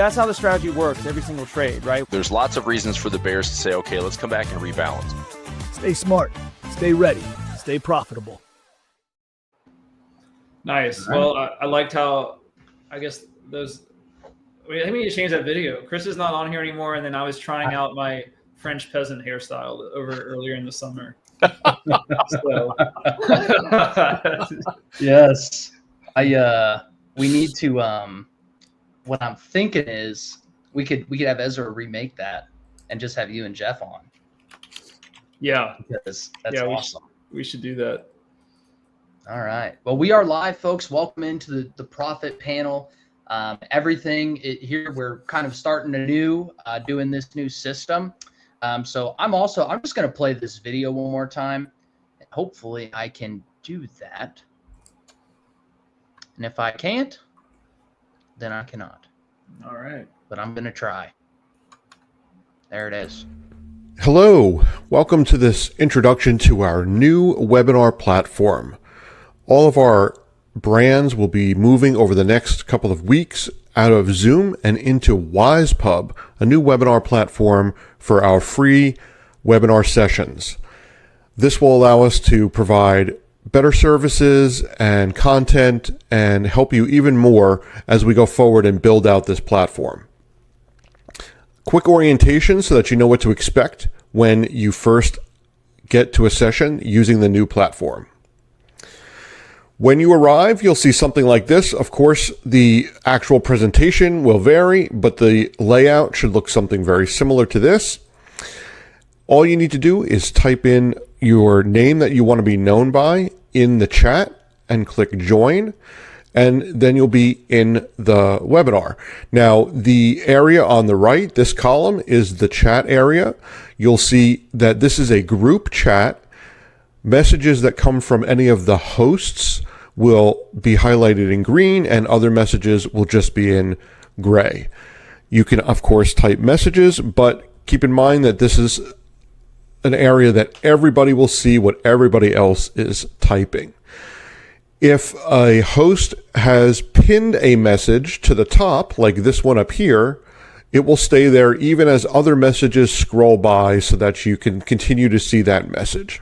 that's how the strategy works every single trade, right? There's lots of reasons for the bears to say, okay, let's come back and rebalance. Stay smart, stay ready, stay profitable. Nice. Right. Well, I liked how, I guess those, I think we need to change that video. Chris is not on here anymore. And then I was trying out my French peasant hairstyle earlier in the summer. Yes. We need to, what I'm thinking is we could have Ezra remake that and just have you and Jeff on. Yeah. Because that's awesome. We should do that. All right. Well, we are live, folks. Welcome into the Profit Panel. Everything here, we're kind of starting anew, doing this new system. So I'm just going to play this video one more time. Hopefully I can do that. And if I can't, then I cannot. All right. But I'm going to try. There it is. Hello. Welcome to this introduction to our new webinar platform. All of our brands will be moving over the next couple of weeks out of Zoom and into WisePub, a new webinar platform for our free webinar sessions. This will allow us to provide better services and content and help you even more as we go forward and build out this platform. Quick orientation so that you know what to expect when you first get to a session using the new platform. When you arrive, you'll see something like this. Of course, the actual presentation will vary, but the layout should look something very similar to this. All you need to do is type in your name that you want to be known by in the chat and click join, and then you'll be in the webinar. Now, the area on the right, this column, is the chat area. You'll see that this is a group chat. Messages that come from any of the hosts will be highlighted in green, and other messages will just be in gray. You can, of course, type messages, but keep in mind that this is an area that everybody will see what everybody else is typing. If a host has pinned a message to the top, like this one up here, it will stay there even as other messages scroll by so that you can continue to see that message.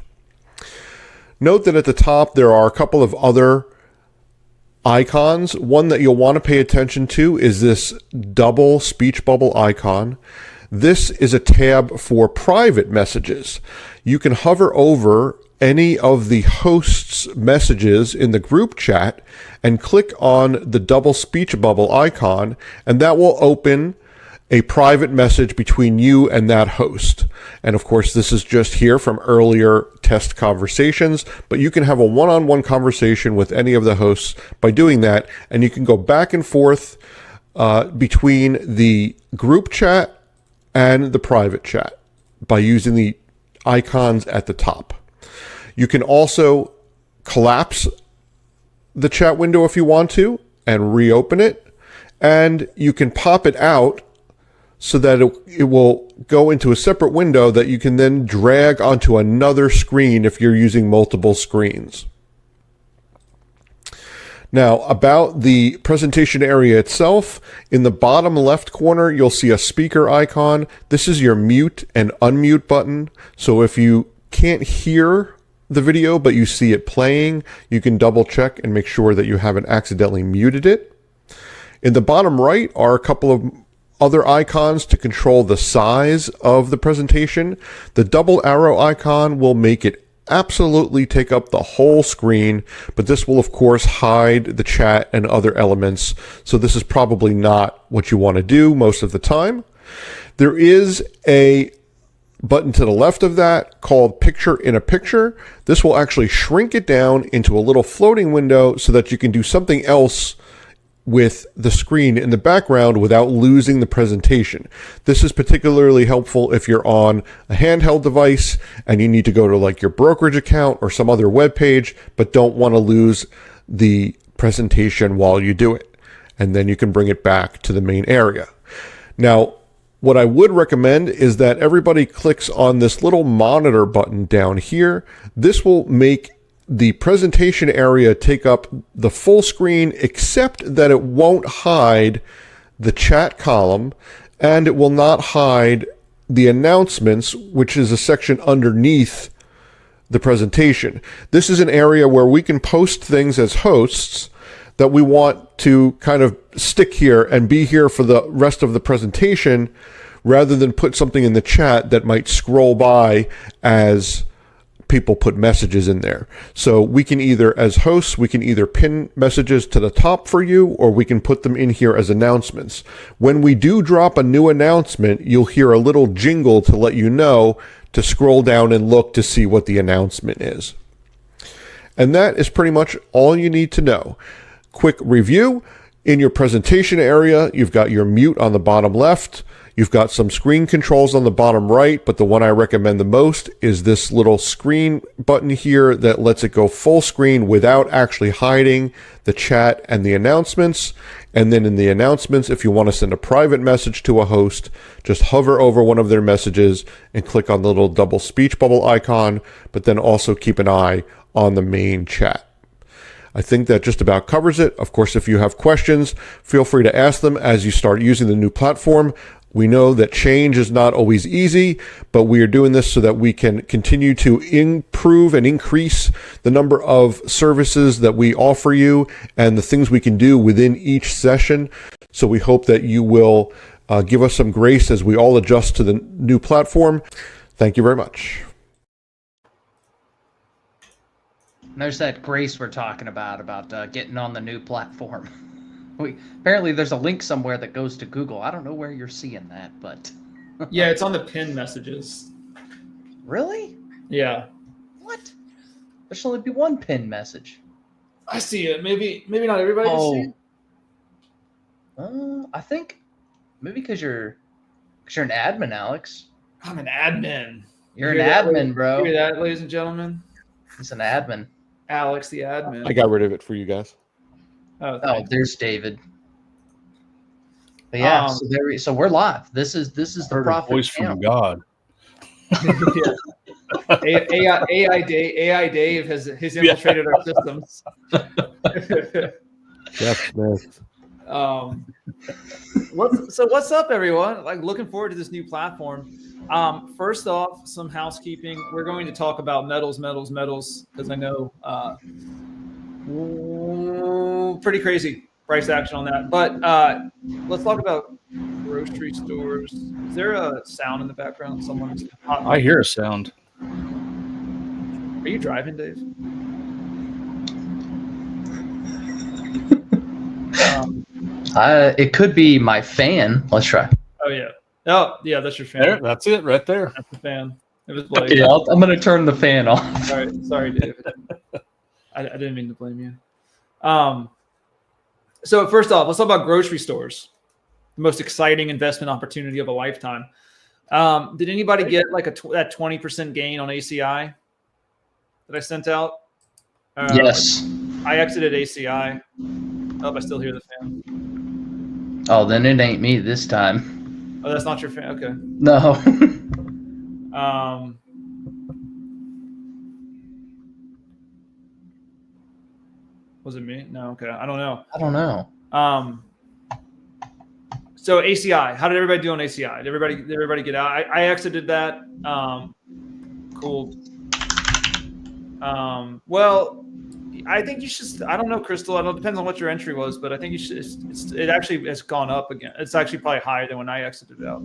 Note that at the top there are a couple of other icons. One that you'll want to pay attention to is this double speech bubble icon. This is a tab for private messages. You can hover over any of the host's messages in the group chat and click on the double speech bubble icon, and that will open a private message between you and that host. And of course, this is just here from earlier test conversations, but you can have a one-on-one conversation with any of the hosts by doing that. And you can go back and forth between the group chat and the private chat by using the icons at the top. You can also collapse the chat window if you want to and reopen it. And you can pop it out so that it will go into a separate window that you can then drag onto another screen if you're using multiple screens. Now, about the presentation area itself, in the bottom left corner, you'll see a speaker icon. This is your mute and unmute button. So if you can't hear the video, but you see it playing, you can double check and make sure that you haven't accidentally muted it. In the bottom right are a couple of other icons to control the size of the presentation. The double arrow icon will make it absolutely take up the whole screen, but this will of course hide the chat and other elements. So this is probably not what you want to do most of the time. There is a button to the left of that called Picture in a Picture. This will actually shrink it down into a little floating window so that you can do something else with the screen in the background without losing the presentation. This is particularly helpful if you're on a handheld device and you need to go to like your brokerage account or some other web page, but don't want to lose the presentation while you do it. And then you can bring it back to the main area. Now, what I would recommend is that everybody clicks on this little monitor button down here. This will make the presentation area take up the full screen, except that it won't hide the chat column, and it will not hide the announcements, which is a section underneath the presentation. This is an area where we can post things as hosts that we want to kind of stick here and be here for the rest of the presentation, rather than put something in the chat that might scroll by as people put messages in there. So we can either, as hosts, we can either pin messages to the top for you, or we can put them in here as announcements. When we do drop a new announcement, you'll hear a little jingle to let you know to scroll down and look to see what the announcement is. And that is pretty much all you need to know. Quick review. In your presentation area, you've got your mute on the bottom left. You've got some screen controls on the bottom right, but the one I recommend the most is this little screen button here that lets it go full screen without actually hiding the chat and the announcements. And then in the announcements, if you want to send a private message to a host, just hover over one of their messages and click on the little double speech bubble icon, but then also keep an eye on the main chat. I think that just about covers it. Of course, if you have questions, feel free to ask them as you start using the new platform. We know that change is not always easy, but we are doing this so that we can continue to improve and increase the number of services that we offer you and the things we can do within each session. So we hope that you will give us some grace as we all adjust to the new platform. Thank you very much. There's that grace we're talking about getting on the new platform. Apparently there's a link somewhere that goes to Google. I don't know where you're seeing that, but Yeah, it's on the pin messages. Really? Yeah. What? There should only be one pin message. I see it. Maybe not everybody can see it. I think maybe because you're an admin, Alex. I'm an admin. You're an admin, bro. You hear that, ladies and gentlemen? He's an admin. Alex, the admin. I got rid of it for you guys. Oh, there's David. But yeah, so we're live. This is the prophet voice channel. from God. AI Dave has infiltrated our systems. Jeff Smith. What's up, everyone? Like, looking forward to this new platform. First off, some housekeeping. We're going to talk about metals, because I know pretty crazy price action on that. But let's talk about grocery stores. Is there a sound in the background? Someone's hot. I hear a sound. Are you driving, Dave? It could be my fan. Let's try. Oh yeah. Oh yeah, that's your fan. There, that's it right there. That's the fan. It was Blake. Okay, I'm going to turn the fan off. Sorry, David. I didn't mean to blame you. So first off, let's talk about grocery stores. The most exciting investment opportunity of a lifetime. Did anybody get like that 20% gain on ACI that I sent out? Yes. I exited ACI. Oh, I still hear the fan. Oh, then it ain't me this time. Oh, that's not your fan. Okay. No. Was it me? No. Okay. I don't know. I don't know. So ACI, how did everybody do on ACI? Did everybody get out? I exited that. Cool. Well, I think you should. I don't know, Crystal. I don't. Depends on what your entry was, but I think you should. It actually has gone up again. It's actually probably higher than when I exited out.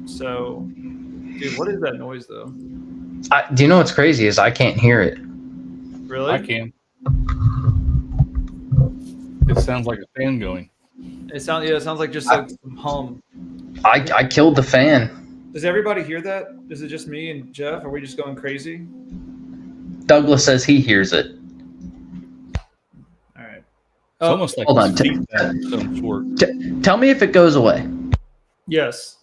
So, dude, what is that noise though? Do you know what's crazy is I can't hear it. Really? I can. It sounds like a fan going. It sounds like just like some hum. I killed the fan. Does everybody hear that? Is it just me and Jeff? Are we just going crazy? Douglas says he hears it. All right. It's almost like hold on. feedback of some sort. Tell me if it goes away. Yes.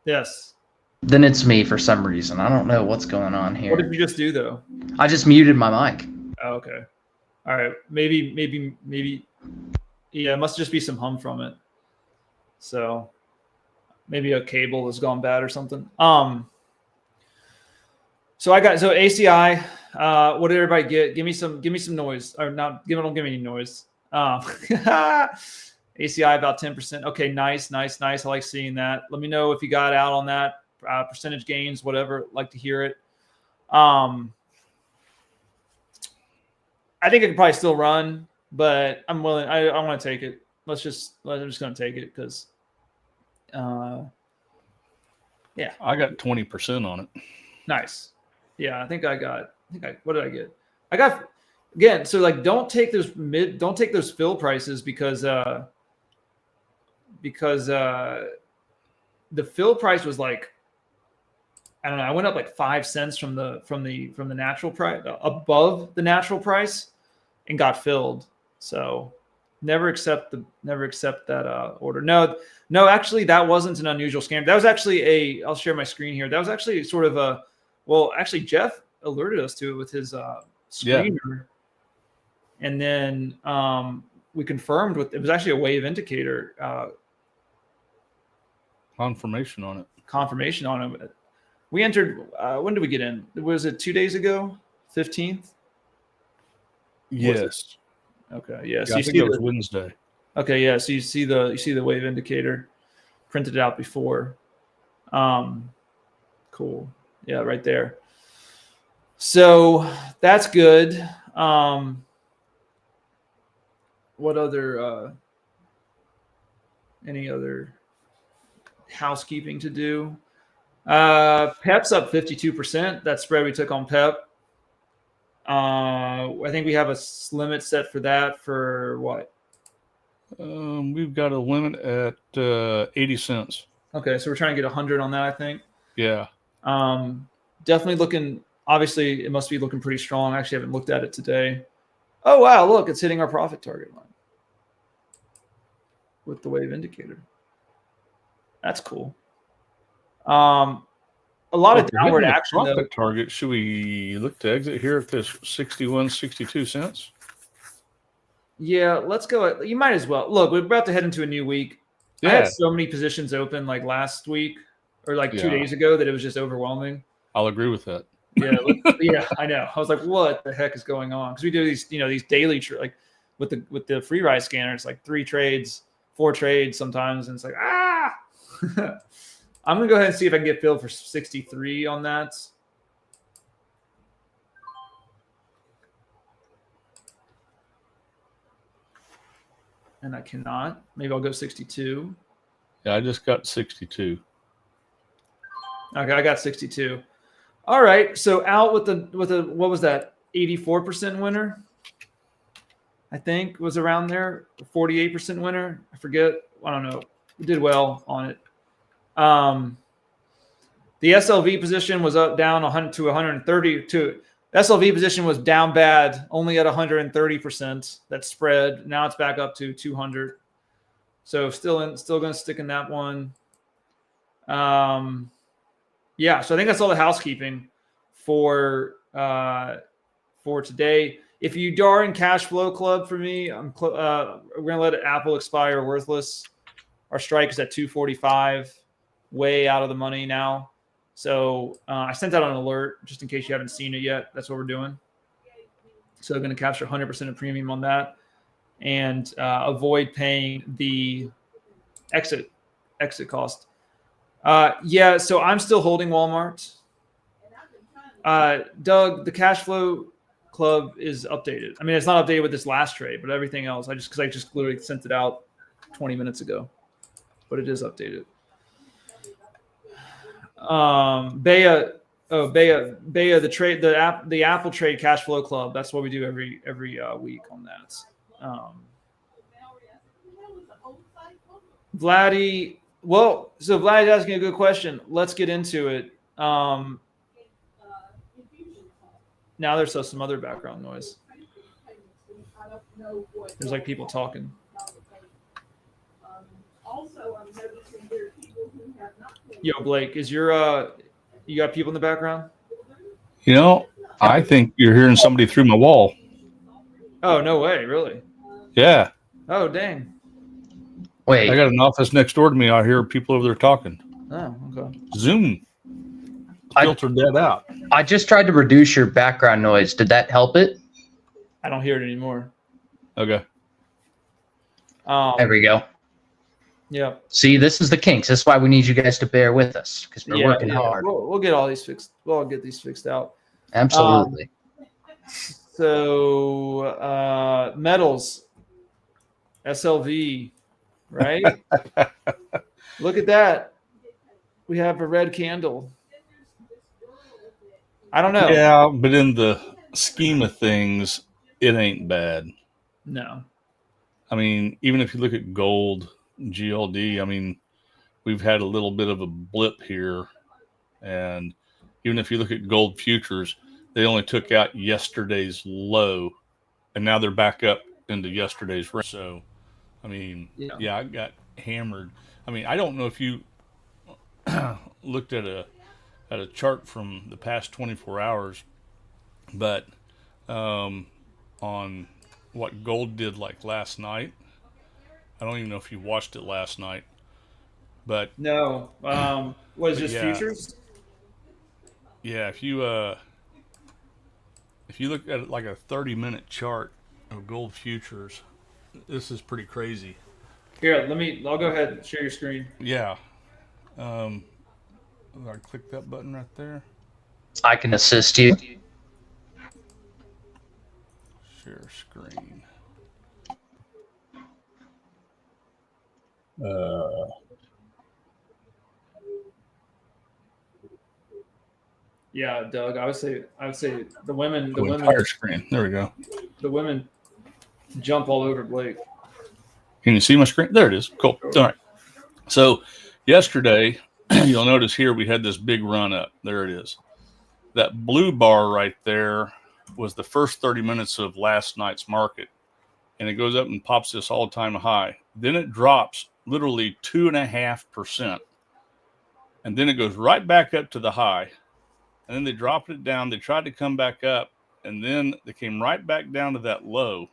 Yes. Then it's me for some reason. I don't know what's going on here. What did you just do though? I just muted my mic. Oh, okay. All right. Maybe. Yeah, it must just be some hum from it. So maybe a cable has gone bad or something. So ACI. What did everybody get? Give me some noise. Or not. Don't give me any noise. ACI about 10%. Okay, nice. I like seeing that. Let me know if you got out on that. Percentage gains, whatever. Like to hear it. I think it could probably still run, but I'm willing. I want to take it. I'm just going to take it because, I got 20% on it. nice. Yeah, what did I get? I got, again, so like don't take those fill prices because the fill price was like, I don't know, I went up like 5 cents from the natural price, above the natural price, and got filled. So never accept that order. No, actually that wasn't an unusual scam. That was actually I'll share my screen here. That was actually sort of actually Jeff alerted us to it with his screener. Yeah. And then we confirmed it was actually a wave indicator. Confirmation on it. We entered, when did we get in? Was it 2 days ago? 15th? Yes. Okay. Yeah. So I think it was Wednesday. Okay. Yeah. So you see the wave indicator printed out before. Cool. Yeah. Right there. So that's good. What other, any other housekeeping to do? Pep's up 52%. That spread we took on Pep. I think we have a limit set for that for what? We've got a limit at 80 cents. Okay, so we're trying to get 100 on that, I think. Yeah. Definitely looking. Obviously, it must be looking pretty strong. I actually haven't looked at it today. Oh wow! Look, it's hitting our profit target line with the wave indicator. That's cool. A lot of downward action. Profit target. Should we look to exit here at this 61.62 cents? Yeah, let's go. You might as well. Look, we're about to head into a new week. Yeah. I had so many positions open like last week or like 2 days ago that it was just overwhelming. I'll agree with that. Yeah, yeah, I know. I was like, what the heck is going on? Because we do these, these daily like with the free ride scanner, it's like 3 trades, 4 trades sometimes, and it's like I'm gonna go ahead and see if I can get filled for 63 on that. And I cannot. Maybe I'll go 62. Yeah, I just got 62. Okay, I got 62. All right, so out with the what was that? 84% winner. I think was around there. 48% winner. I forget. I don't know. We did well on it. The SLV position was down 100 to 130. SLV position was down bad, only at 130%. That spread. Now it's back up to 200. So still going to stick in that one. Yeah. So I think that's all the housekeeping for today. If you are in cash flow club for me, we're going to let Apple expire worthless. Our strike is at 245, way out of the money now. So I sent out an alert just in case you haven't seen it yet. That's what we're doing. So I'm going to capture 100% of premium on that and avoid paying the exit cost. Yeah, so I'm still holding Walmart. Doug, the cash flow club is updated. I mean, it's not updated with this last trade, but everything else, I just literally sent it out 20 minutes ago, but it is updated. Bea, the Apple trade cash flow club. That's what we do every week on that. Vladdy, well, so Vladdy's asking a good question. Let's get into it. Now there's some other background noise. There's like people talking. Yo, Blake, is you got people in the background? I think you're hearing somebody through my wall. Oh, no way, really? Yeah. Oh, dang. Wait. I got an office next door to me. I hear people over there talking. Oh, okay. Zoom filtered that out. I just tried to reduce your background noise. Did that help it? I don't hear it anymore. Okay. There we go. Yeah. See, this is the kinks. That's why we need you guys to bear with us because we're working hard. We'll get all these fixed. We'll get these fixed out. Absolutely. So metals, SLV, right? Look at that. We have a red candle. I don't know. Yeah, but in the scheme of things, it ain't bad. No. I mean, even if you look at gold, GLD, I mean, we've had a little bit of a blip here. And even if you look at gold futures, they only took out yesterday's low, and now they're back up into yesterday's range. So, I mean, yeah, I got hammered. I mean, I don't know if you looked at a chart from the past 24 hours, but on what gold did like last night. I don't even know if you watched it last night, but no. What is this, futures? Yeah, if you look at like a 30-minute chart of gold futures, this is pretty crazy. Here, I'll go ahead and share your screen. Yeah. I click that button right there. I can assist you. Share screen. Yeah, Doug. I would say the women. Entire screen. There we go. The women jump all over Blake. Can you see my screen? There it is. Cool. All right. So yesterday, you'll notice here we had this big run up. There it is. That blue bar right there was the first 30 minutes of last night's market. And it goes up and pops this all-time high. Then it drops literally 2.5%. And then it goes right back up to the high. And then they dropped it down. They tried to come back up. And then they came right back down to that low.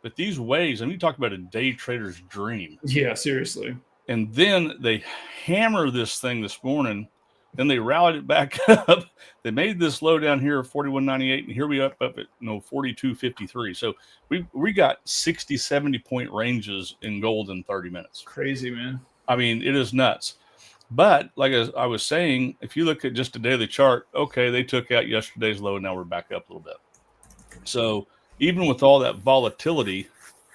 But these waves, I mean, you talk about a day trader's dream. Yeah, seriously. And then they hammer this thing this morning. Then they rallied it back up. They made this low down here of 41.98, and here we up at 42.53. So we got 60, 70 point ranges in gold in 30 minutes. Crazy, man. I mean, it is nuts. But like I was saying, if you look at just a daily chart, okay, they took out yesterday's low, and now we're back up a little bit. So even with all that volatility,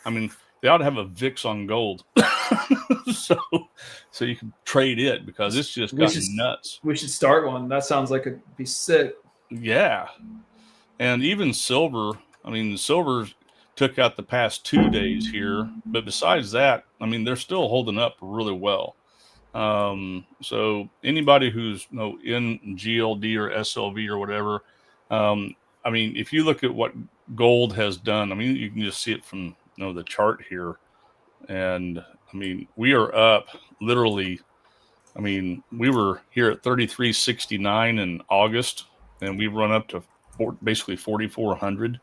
I mean, they ought to have a VIX on gold. so you can trade it because it's just gotten nuts. We should start one. That sounds like it'd be sick. Yeah. And even silver, I mean, the silver took out the past 2 days here. But besides that, I mean, they're still holding up really well. So anybody who's in GLD or SLV or whatever, I mean, if you look at what gold has done, I mean, you can just see it from the chart here. And I mean, we are up literally. I mean, we were here at 33.69 in August, and we've run up to basically 4,400.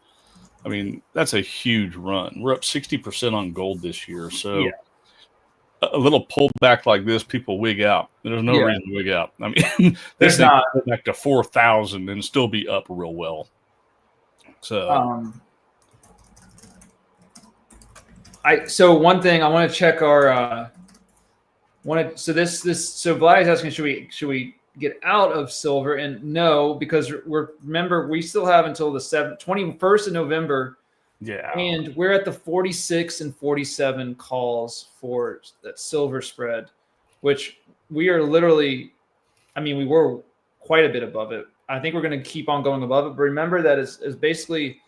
I mean, that's a huge run. We're up 60% on gold this year. So a little pullback like this, people wig out. There's no reason to wig out. I mean, this thing can go back to 4,000 and still be up real well. So. So one thing I want to check our so Vlad is asking, should we get out of silver? And no, because remember we still have until the 21st of November. Yeah. And we're at the 46 and 47 calls for that silver spread, which we are literally, I mean, we were quite a bit above it. I think we're going to keep on going above it. But remember that is basically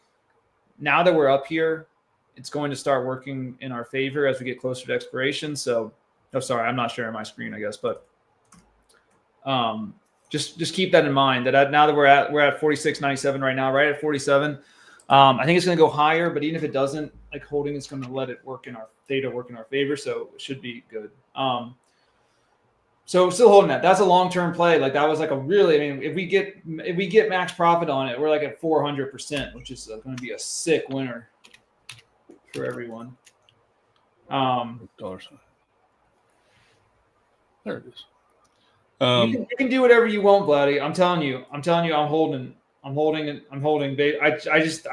now that we're up here, it's going to start working in our favor as we get closer to expiration. So, sorry, I'm not sharing my screen, I guess, but just keep that in mind. That now that we're at 46.97 right now, right at 47. I think it's going to go higher, but even if it doesn't, like holding is going to let it work in our theta work in our favor, so it should be good. So still holding that. That's a long-term play. Like that was like a really, I mean, if we get max profit on it, we're like at 400%, which is going to be a sick winner for everyone. There it is. You can do whatever you want, Vladdy. I'm telling you, I'm holding. I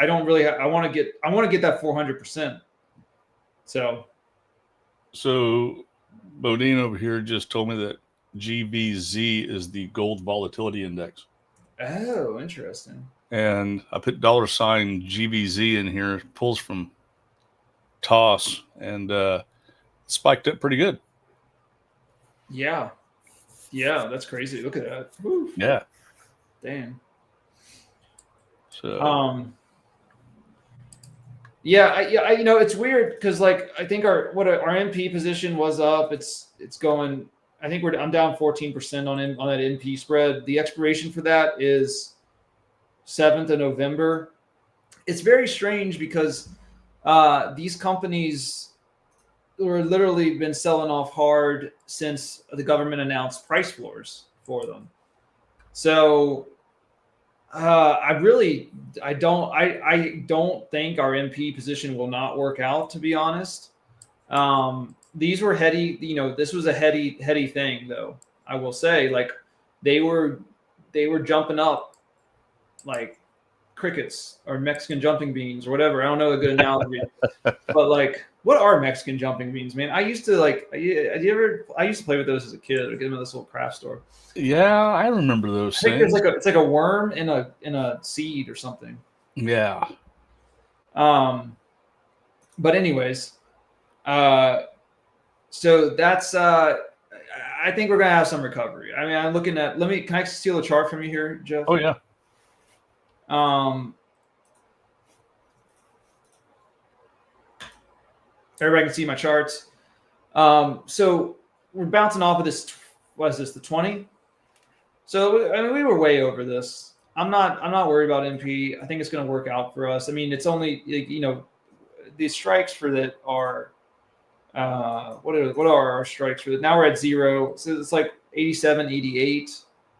don't really. I want to get that 400%. So So Bodine over here just told me that GVZ is the gold volatility index. Oh, interesting. And I put $ GVZ in here, pulls from TOS, and spiked up pretty good. Yeah. Yeah, that's crazy. Look at that. Woo. Yeah. Damn. So yeah, you know, it's weird because like I think our NP position was up. It's going. I think I'm down 14% on that NP spread. The expiration for that is 7th of November. It's very strange because these companies were literally been selling off hard since the government announced price floors for them. So I don't think our MP position will not work out, to be honest. These were heady, you know, this was a heady thing though. I will say, like they were jumping up like crickets or Mexican jumping beans or whatever. I don't know a good analogy, but like, what are Mexican jumping beans, man? I used to I used to play with those as a kid. Or get them at this little craft store. yeah, I remember those I think things. it's like a worm in a seed or something. Yeah. But anyways, so that's I think we're gonna have some recovery. I mean, I'm looking at. Can I steal a chart from you here, Jeff? Oh yeah. Everybody can see my charts. So we're bouncing off of this. What is this? The 20. So I mean, we were way over this. I'm not worried about MP. I think it's going to work out for us. I mean, it's only, you know, these strikes for that are what are our strikes for that? Now we're at 0. So it's like 87, 88.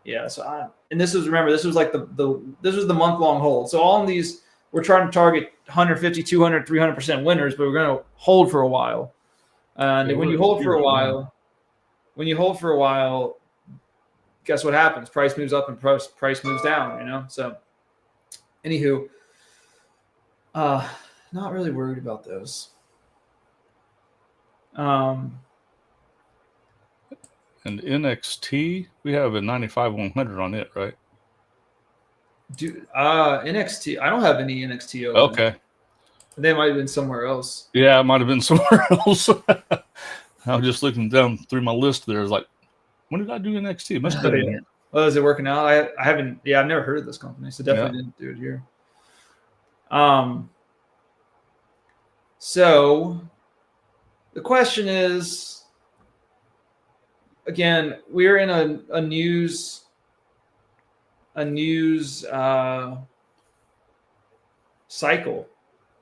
Yeah. So and this was like this was the month-long hold. So all of these, we're trying to target 150, 200, 300% winners, but we're going to hold for a while. And when you hold for a while, guess what happens? Price moves up and price moves down, you know? So anywho, not really worried about those. And NXT, we have a 95-100 on it, right? NXT, I don't have any NXT open. Okay. They might have been somewhere else. Yeah, it might have been somewhere else. I was just looking down through my list there. I was like, when did I do NXT? It must have been in here. Oh, is it working out? I haven't. Yeah, I've never heard of this company, so definitely didn't do it here. So the question is, again, we're in a news cycle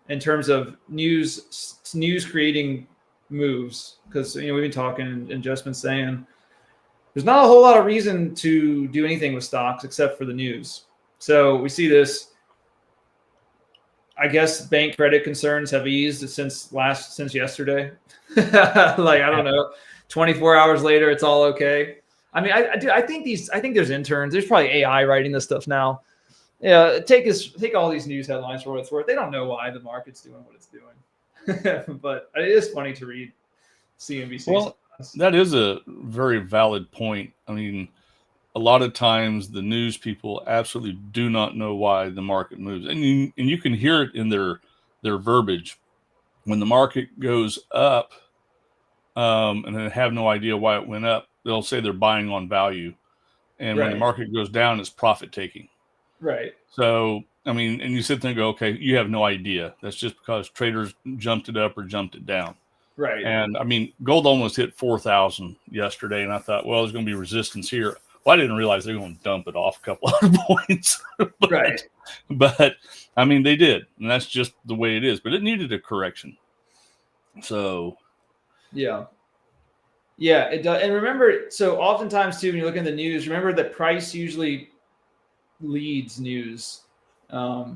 in terms of news creating moves, because we've been talking and just been saying there's not a whole lot of reason to do anything with stocks except for the news. So we see this. I guess bank credit concerns have eased since yesterday. Like, I don't know, 24 hours later, it's all okay. I mean, I think there's interns. There's probably AI writing this stuff now. Yeah, take all these news headlines for what it's worth. They don't know why the market's doing what it's doing. But it is funny to read CNBC. Well, that is a very valid point. I mean, a lot of times the news people absolutely do not know why the market moves. And you can hear it in their verbiage. When the market goes up and they have no idea why it went up, they'll say they're buying on value. And when the market goes down, it's profit taking. Right. So, I mean, and you sit there and go, okay, you have no idea. That's just because traders jumped it up or jumped it down. Right. And I mean, gold almost hit 4,000 yesterday. And I thought, well, there's going to be resistance here. Well, I didn't realize they were going to dump it off a couple of points. But I mean, they did. And that's just the way it is. But it needed a correction. So. Yeah, it does. And remember, so oftentimes too, when you look in the news, remember that price usually leads news. I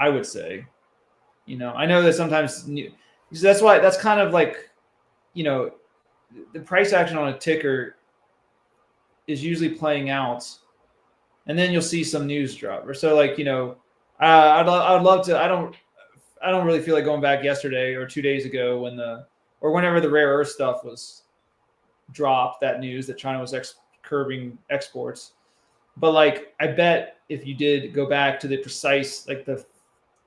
would say, I know that sometimes that's kind of like, the price action on a ticker is usually playing out, and then you'll see some news drop. Or so, like, I'd love to. I don't really feel like going back yesterday or 2 days ago when the or whenever the rare earth stuff was dropped, that news that China was curbing exports. But like, I bet if you did go back to the precise, like the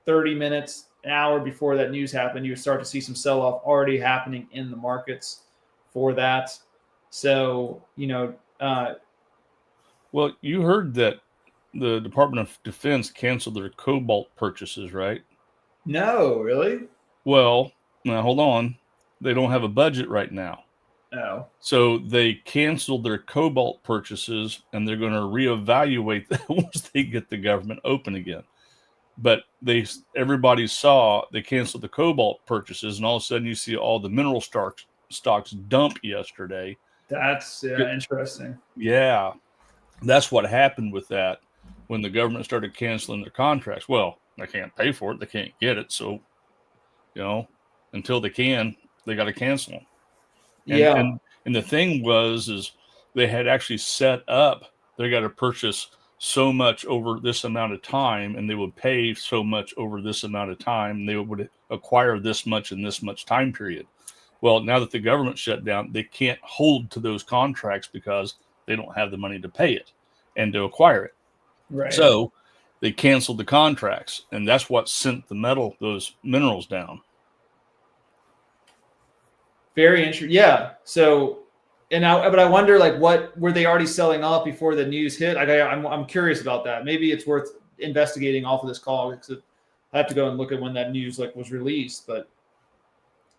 30 minutes, an hour before that news happened, you would start to see some sell-off already happening in the markets for that. So, Well, you heard that the Department of Defense canceled their cobalt purchases, right? no, really? Well, now hold on. They don't have a budget right now. No. So they canceled their cobalt purchases, and they're going to reevaluate that once they get the government open again. But everybody saw they canceled the cobalt purchases, and all of a sudden you see all the mineral stocks dump yesterday. That's interesting. Yeah, that's what happened with that when the government started canceling their contracts. Well, they can't pay for it; they can't get it, so until they can, they got to cancel them. And the thing is they had actually set up, they got to purchase so much over this amount of time, and they would pay so much over this amount of time, and they would acquire this much in this much time period. Well, now that the government shut down, they can't hold to those contracts because they don't have the money to pay it and to acquire it. Right. So they canceled the contracts, and that's what sent those minerals down. Very interesting. Yeah. So, but I wonder, like, what were they already selling off before the news hit? I'm curious about that. Maybe it's worth investigating off of this call, because I have to go and look at when that news was released. But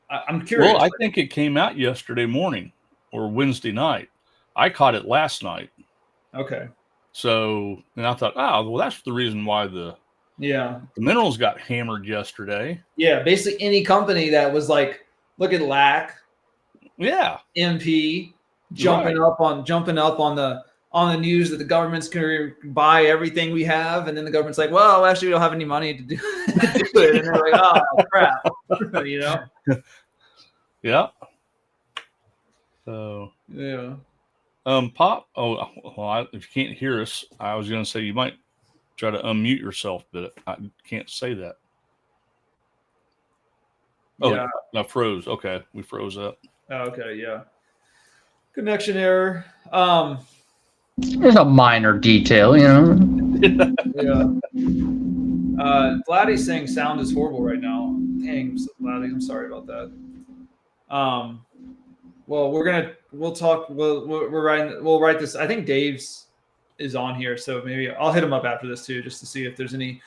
I'm curious. Well, I think it came out yesterday morning or Wednesday night. I caught it last night. Okay. So, and I thought, well, that's the reason why the minerals got hammered yesterday. Yeah. Basically, any company that was like, look at LAC. Yeah. MP jumping up on the news that the government's going to buy everything we have, and then the government's like, well, actually, we don't have any money to do it, and they're like, oh crap, Yeah. So yeah. Pop. Oh, well, if you can't hear us, I was going to say you might try to unmute yourself, but I can't say that. Oh, yeah. I froze. Okay, we froze up. Okay, yeah. Connection error. There's a minor detail, Yeah. Vladdy's saying sound is horrible right now. Dang, Vladdy, I'm sorry about that. Well, we'll write this. I think Dave's is on here, so maybe I'll hit him up after this too, just to see if there's any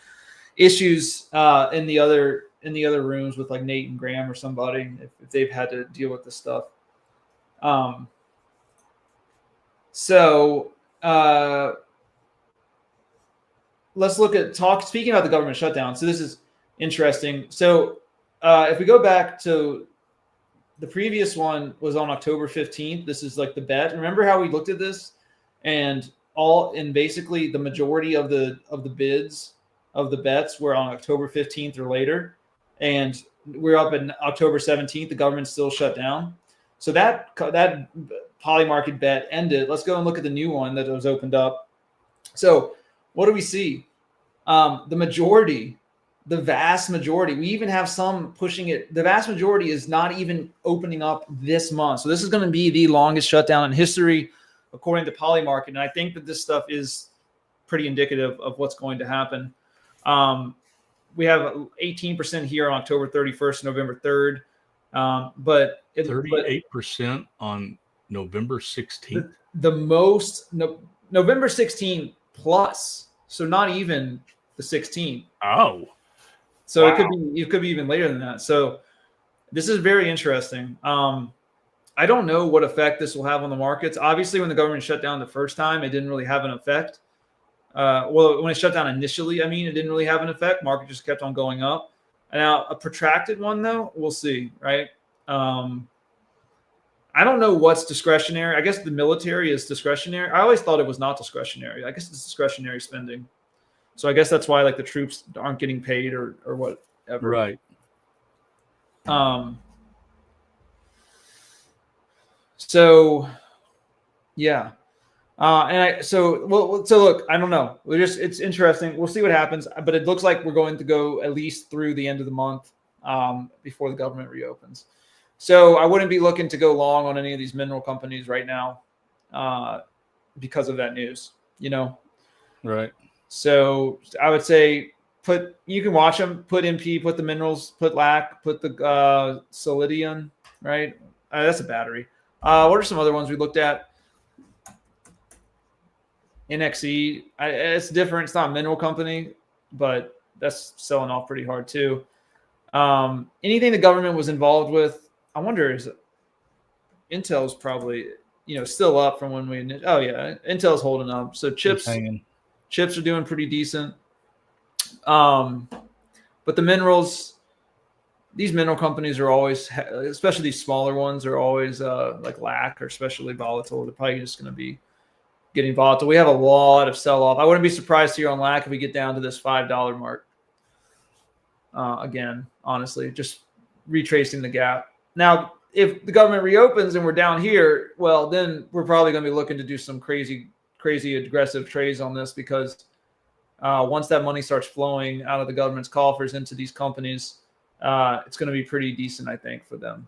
issues in the other rooms with like Nate and Graham or somebody, if they've had to deal with this stuff. Let's look at speaking about the government shutdown. So this is interesting. So if we go back to the previous one was on October 15th. This is like the bet. Remember how we looked at this, and basically the majority of the bids of the bets were on October 15th or later. And we're up in October 17th. The government's still shut down. So that poly market bet ended. Let's go and look at the new one that was opened up. So what do we see? The vast majority, we even have some pushing it. The vast majority is not even opening up this month. So this is going to be the longest shutdown in history, according to Polymarket. And I think that this stuff is pretty indicative of what's going to happen. We have 18% here on October 31st, November 3rd. But 38% on November 16th. The most November 16th plus. So not even the 16th. Oh. So wow. it could be even later than that. So this is very interesting. I don't know what effect this will have on the markets. Obviously, when the government shut down the first time, it didn't really have an effect. Well, when it shut down initially, it didn't really have an effect. Market just kept on going up. Now, a protracted one, though, we'll see, right? I don't know what's discretionary. I guess the military is discretionary. I always thought it was not discretionary. I guess it's discretionary spending. So I guess that's why like the troops aren't getting paid or whatever. Right. So yeah. So look, I don't know. It's interesting. We'll see what happens, but it looks like we're going to go at least through the end of the month before the government reopens. So I wouldn't be looking to go long on any of these mineral companies right now because of that news, Right. So I would say you can watch them, put MP, put the minerals, put LAC, put the Solidium, right? That's a battery. What are some other ones we looked at? NXE, it's different. It's not a mineral company, but that's selling off pretty hard too. Anything the government was involved with, I wonder, is Intel's probably still up from when we. Oh yeah, Intel's holding up. So chips are doing pretty decent. But the minerals, these mineral companies are always, especially these smaller ones, are always like LAC or especially volatile. They're probably just going to be getting volatile. We have a lot of sell off. I wouldn't be surprised here on LAC if we get down to this $5 mark. Again, honestly, just retracing the gap. Now, if the government reopens and we're down here, well, then we're probably going to be looking to do some crazy aggressive trades on this because once that money starts flowing out of the government's coffers into these companies, it's going to be pretty decent, I think, for them.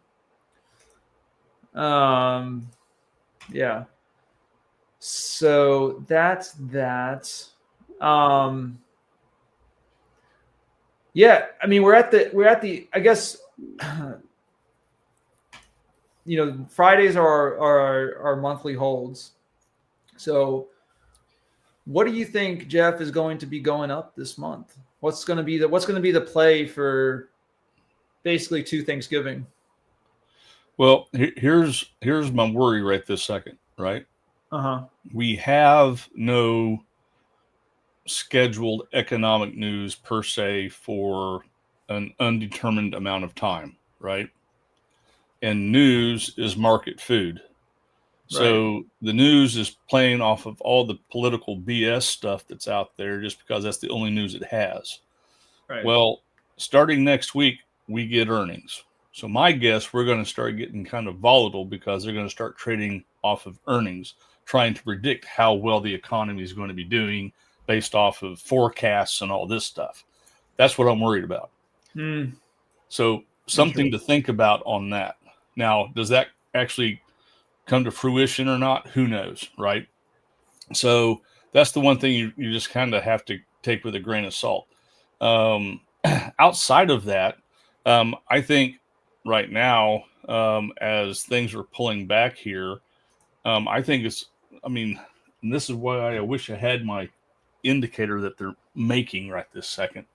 Yeah. So that's that. Yeah, I mean, we're at the I guess Fridays are our monthly holds. So what do you think, Jeff, is going to be going up this month? What's going to be the play for basically to Thanksgiving? Well, here's my worry right this second, right? We have no scheduled economic news per se for an undetermined amount of time, right? And news is market food. So the news is playing off of all the political BS stuff that's out there just because that's the only news it has. Right. Well, starting next week, we get earnings. So my guess, we're going to start getting kind of volatile because they're going to start trading off of earnings, trying to predict how well the economy is going to be doing based off of forecasts and all this stuff. That's what I'm worried about. So something to think about on that. Now, does that actually come to fruition or not? Who knows, right? So that's the one thing you just kind of have to take with a grain of salt. Outside of that, I think right now, as things are pulling back here, I think and this is why I wish I had my indicator that they're making right this second.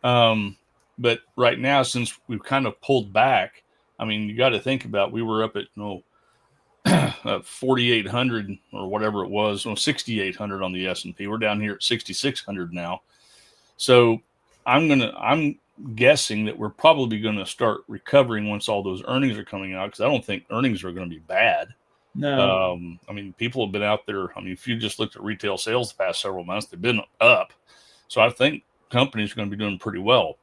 But right now, since we've kind of pulled back, you got to think about, we were up at 4,800 or whatever it was, 6,800 on the S&P. We're down here at 6,600 now. So I'm guessing that we're probably going to start recovering once all those earnings are coming out, because I don't think earnings are going to be bad. No. People have been out there. If you just looked at retail sales the past several months, they've been up. So I think companies are going to be doing pretty well.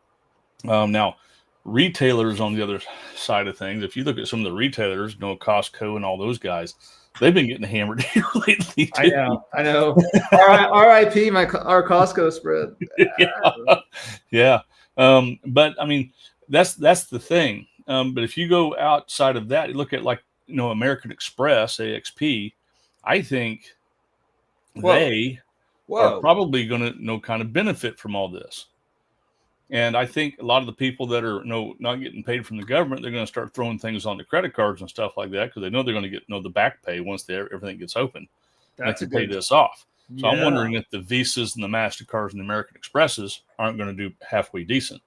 Now, retailers on the other side of things, if you look at some of the retailers, Costco and all those guys, they've been getting hammered here lately too. I know. RIP our Costco spread. Yeah. But that's the thing. But if you go outside of that, you look at American Express, AXP, I think they are probably going to kind of benefit from all this. And I think a lot of the people that are not getting paid from the government, they're going to start throwing things on the credit cards and stuff like that because they know they're going to get the back pay once everything gets open. That's to pay this off. So I'm wondering if the Visas and the MasterCards and the American Expresses aren't going to do halfway decent.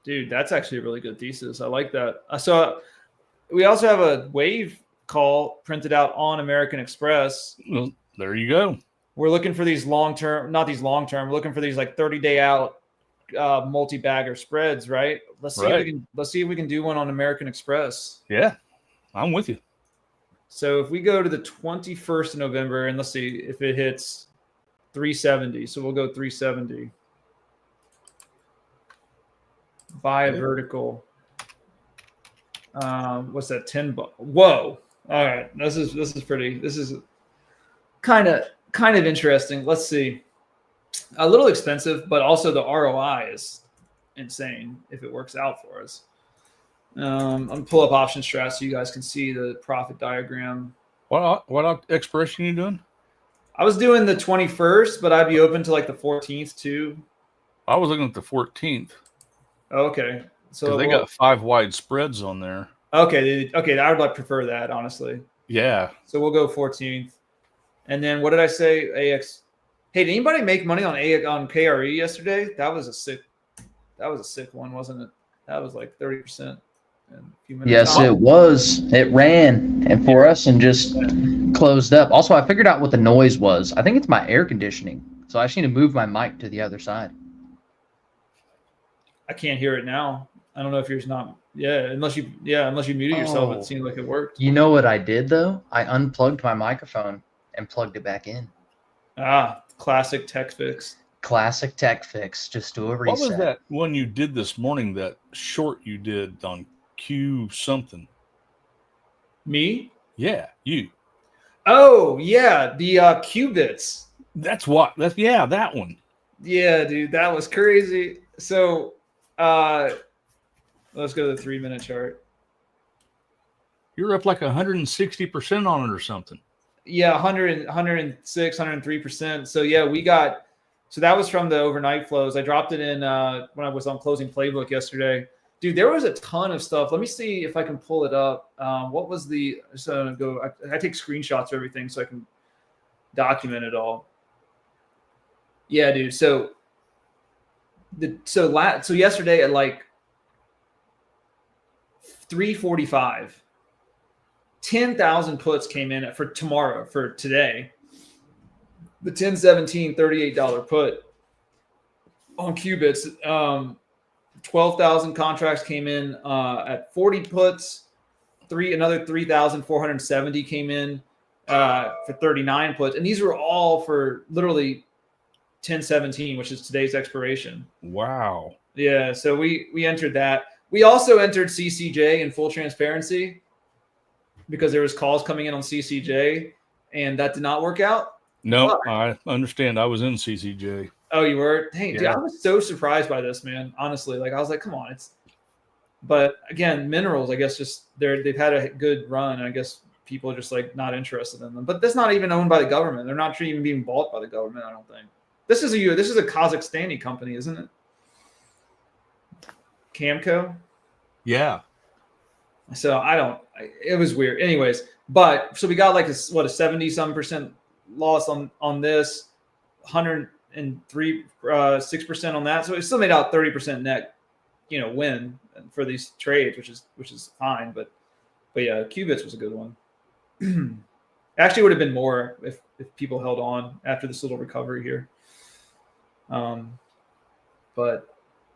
Dude, that's actually a really good thesis. I like that. So we also have a wave call printed out on American Express. Well, there you go. We're looking for these we're looking for these 30-day out multi-bagger spreads, right? Let's see if we can do one on American Express. Yeah, I'm with you. So if we go to the 21st of November and let's see if it hits 370. So we'll go 370. Buy a vertical. What's that? 10 bucks. Whoa. All right. This is kind of interesting. Let's see. A little expensive, but also the ROI is insane if it works out for us. I'm gonna pull up option strat so you guys can see the profit diagram. What expiration are you doing? I was doing the 21st, but I'd be open to like the 14th too. I was looking at the 14th. Okay, so Because they got 5 wide spreads on there. Okay, I would like prefer that, honestly. Yeah. So we'll go 14th. And then what did I say? AX. Hey, did anybody make money on KRE yesterday? That was a sick one, wasn't it? That was like 30% in a few minutes. Yes, it was. It ran and for us and just closed up. Also, I figured out what the noise was. I think it's my air conditioning. So I just need to move my mic to the other side. I can't hear it now. I don't know if yours not. Yeah, unless you muted yourself, it seemed like it worked. You know what I did though? I unplugged my microphone and plugged it back in. Classic tech fix. Classic tech fix. Just do a reset. What was that one you did this morning? That short you did on Q something? Me? Yeah, you. Oh yeah, the qubits. That one. Yeah, dude, that was crazy. So, let's go to the 3-minute chart. You're up like 160% on it or something. Yeah, 106, 103%. So yeah, so that was from the overnight flows. I dropped it in when I was on Closing Playbook yesterday. Dude, there was a ton of stuff. Let me see if I can pull it up. What was the, so I take screenshots of everything so I can document it all. Yeah, dude. So yesterday at like 3:45, 10,000 puts came in for today. The 1017 $38 put on qubits. 12,000 contracts came in at 40 puts. Another 3,470 came in for 39 puts, and these were all for literally 1017, which is today's expiration. Wow. Yeah, so we entered that. We also entered CCJ in full transparency because there was calls coming in on CCJ, and that did not work out. No, I understand. I was in CCJ. Oh, you were? Hey, Yeah. dude, I was so surprised by this, man. Honestly, like I was like, come on, But again, minerals, I guess, just they've had a good run. I guess people are just like not interested in them. But that's not even owned by the government. They're not even being bought by the government. I don't think. This is a Kazakhstani company, isn't it? Camco. Yeah. So it was weird. Anyways, but so we got like a 70-some% loss on this, 103.6% on that. So it still made out 30% net, win for these trades, which is fine. But yeah, qubits was a good one. Actually, would have been more if people held on after this little recovery here. But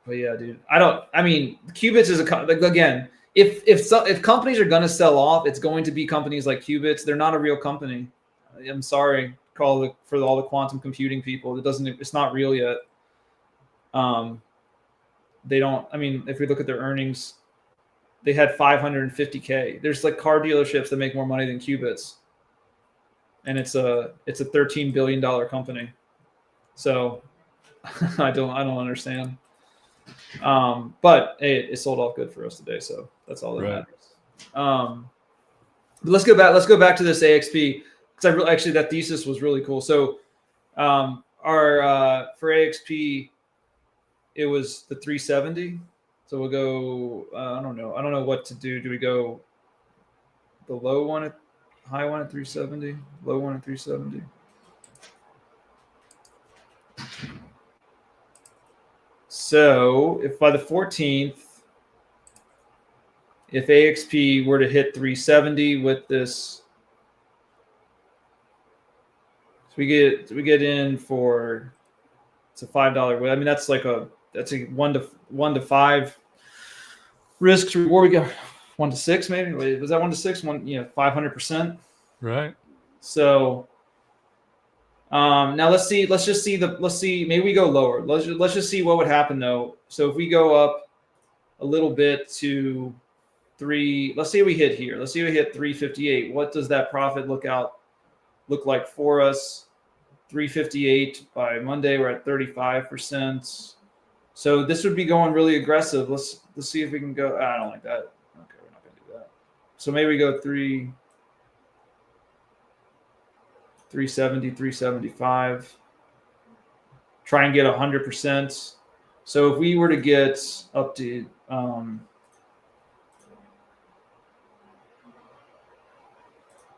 yeah, dude, qubits is again, if companies are going to sell off, it's going to be companies like Qubits. They're not a real company. I'm sorry, for all the quantum computing people. It's not real yet. They don't. If we look at their earnings, they had 550K. There's like car dealerships that make more money than Qubits, and it's a $13 billion company. So I don't understand. But hey, it sold off good for us today, so that's all that matters. But let's go back to this AXP because actually that thesis was really cool. So our for AXP, it was the 370. So we'll go. I don't know what to do. Do we go the low one at high one at 370, low one at 370? So if by the 14th, if AXP were to hit 370 with this, so we get in for, it's a $5. That's like that's a 1 to 5 risk to reward. We got 1 to 6 maybe. Wait, was that 1 to 6? 500%. Right. So now let's see. Maybe we go lower. Let's just see what would happen though. So if we go up a little bit to 3, let's say we hit here. Let's see we hit 358. What does that profit look like for us? 358 by Monday. We're at 35%. So this would be going really aggressive. Let's see if we can go. I don't like that. So maybe we go 370, 375. Try and get 100%. So if we were to get up to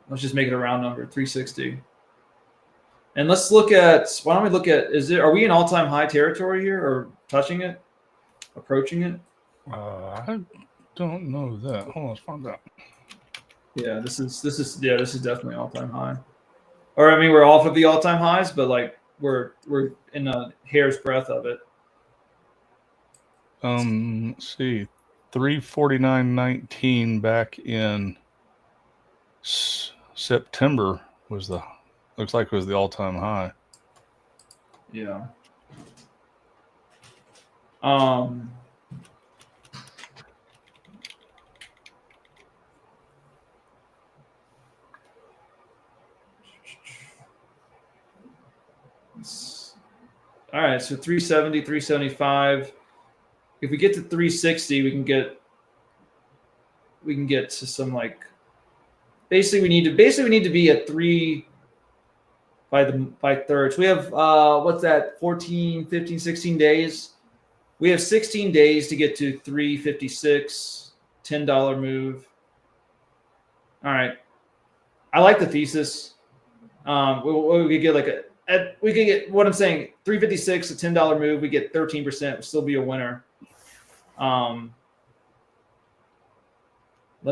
let's just make it a round number, 360. And let's look at, why don't we look at, are we in all-time high territory here or touching it, approaching it? I don't know that. Hold on, let's find out. Yeah, this is definitely all-time high. Or I mean, we're off of the all-time highs, but like we're in a hair's breadth of it. Let's see, 349.19 back in September was looks like it was the all-time high. Yeah. All right, so 370, 375. If we get to 360, we can get to some like basically we need to be at 3 by thirds. We have what's that, 14, 15, 16 days. We have 16 days to get to 356, $10 move. All right. I like the thesis. We could get like we could get what I'm saying, 356, a $10 move, we get 13%, would still be a winner. Let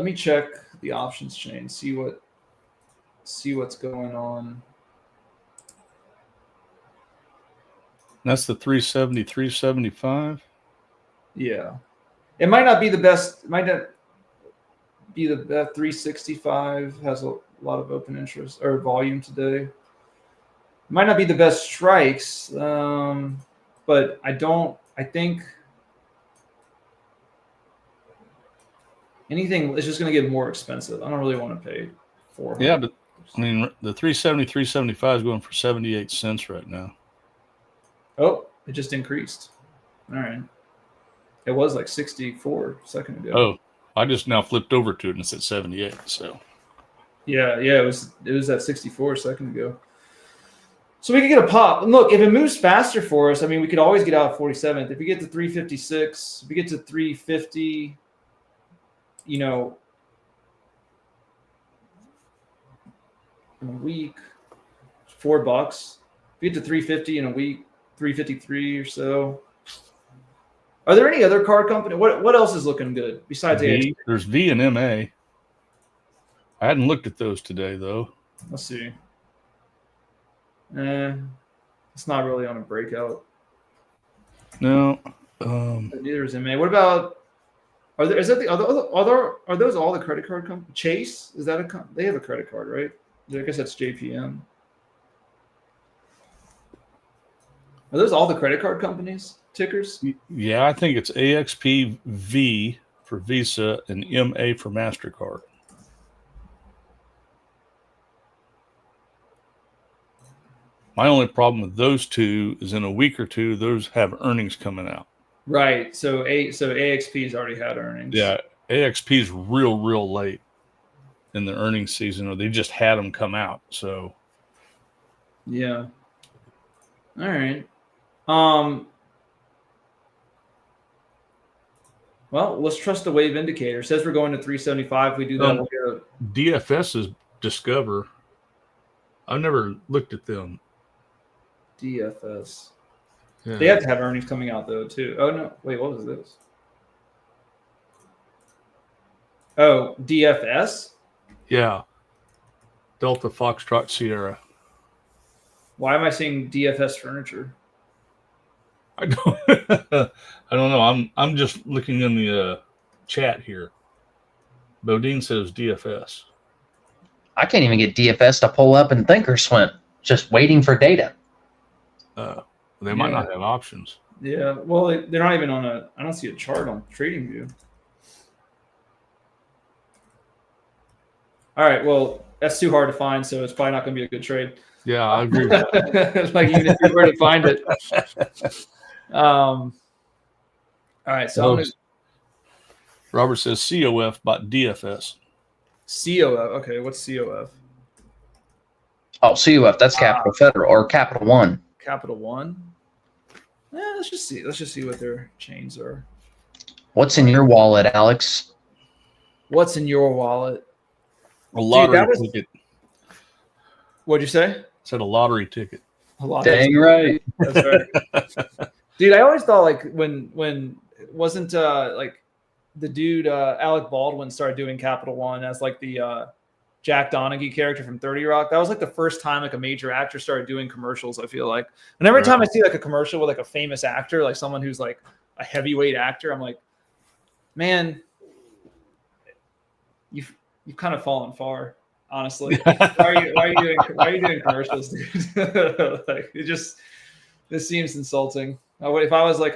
me check the options chain, see what's going on. That's the 370, 375. Yeah. It might not be the best. It might not be the best. 365 has a lot of open interest or volume today. Might not be the best strikes, but I think anything is just going to get more expensive. I don't really want to pay $400. Yeah, but I mean, the 370, 375 is going for 78 cents right now. Oh, it just increased. All right. It was like 64 a second ago. Oh, I just now flipped over to it and it's at 78. So yeah, it was at 64 a second ago. So we could get a pop. And look, if it moves faster for us, I mean, we could always get out of 47th. If we get to 356, if we get to 350, in a week, $4. If we get to 350 in a week, 353 or so. Are there any other card company? What else is looking good besides AXP? There's V and MA. I hadn't looked at those today though. Let's see. It's not really on a breakout. No. Neither is MA. What about? Are those all the credit card companies? Chase, is that they have a credit card, right? I guess that's JPM. Are those all the credit card companies tickers? Yeah, I think it's AXP V for Visa and MA for MasterCard. My only problem with those two is in a week or two, those have earnings coming out. Right. So AXP's already had earnings. Yeah, AXP's real late in the earnings season, or they just had them come out. So yeah. All right. Well, let's trust the wave indicator. It says we're going to 375. We do that. We'll get DFS is Discover. I've never looked at them. DFS. Yeah. They have to have earnings coming out though too. Oh no! Wait, what was this? Oh, DFS. Yeah. Delta Foxtrot Sierra. Why am I seeing DFS Furniture? I don't know. I'm just looking in the chat here. Bodine says DFS. I can't even get DFS to pull up in Thinkorswim. Just waiting for data. They might not have options. Yeah. Well, they're not even on I don't see a chart on TradingView. All right. Well, that's too hard to find, so it's probably not going to be a good trade. Yeah, I agree with that. Like even if you were to find it. All right. So Robert says COF bought DFS. COF. Okay, what's COF? Oh, CUF, that's Capital Federal or Capital One. Capital One. Let's just see. Let's just see what their chains are. What's in your wallet, Alex? What's in your wallet? A lottery that was- ticket. What'd you say? Said a lottery ticket. A lot. Dang right. That's right. Dude, I always thought like when wasn't like the dude Alec Baldwin started doing Capital One as like the Jack Donaghy character from 30 Rock. That was like the first time like a major actor started doing commercials, I feel like. And every time I see like a commercial with like a famous actor, like someone who's like a heavyweight actor, I'm like, man, you've kind of fallen far, honestly. Why are you doing commercials, dude? Like this seems insulting. If I was like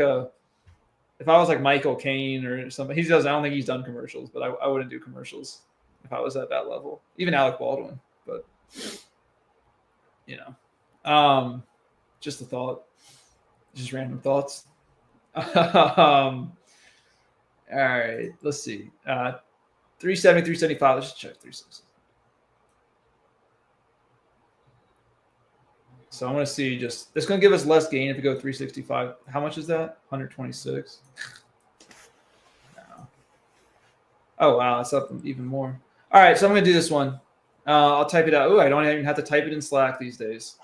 Michael Caine or something, I don't think he's done commercials, but I wouldn't do commercials if I was at that level. Even Alec Baldwin, but just a thought, just random thoughts. All right, let's see. 370, 375. Let's just check 360. So I'm going to see it's going to give us less gain if we go 365. How much is that? 126. No. Oh, wow. It's up even more. All right. So I'm going to do this one. I'll type it out. Oh, I don't even have to type it in Slack these days.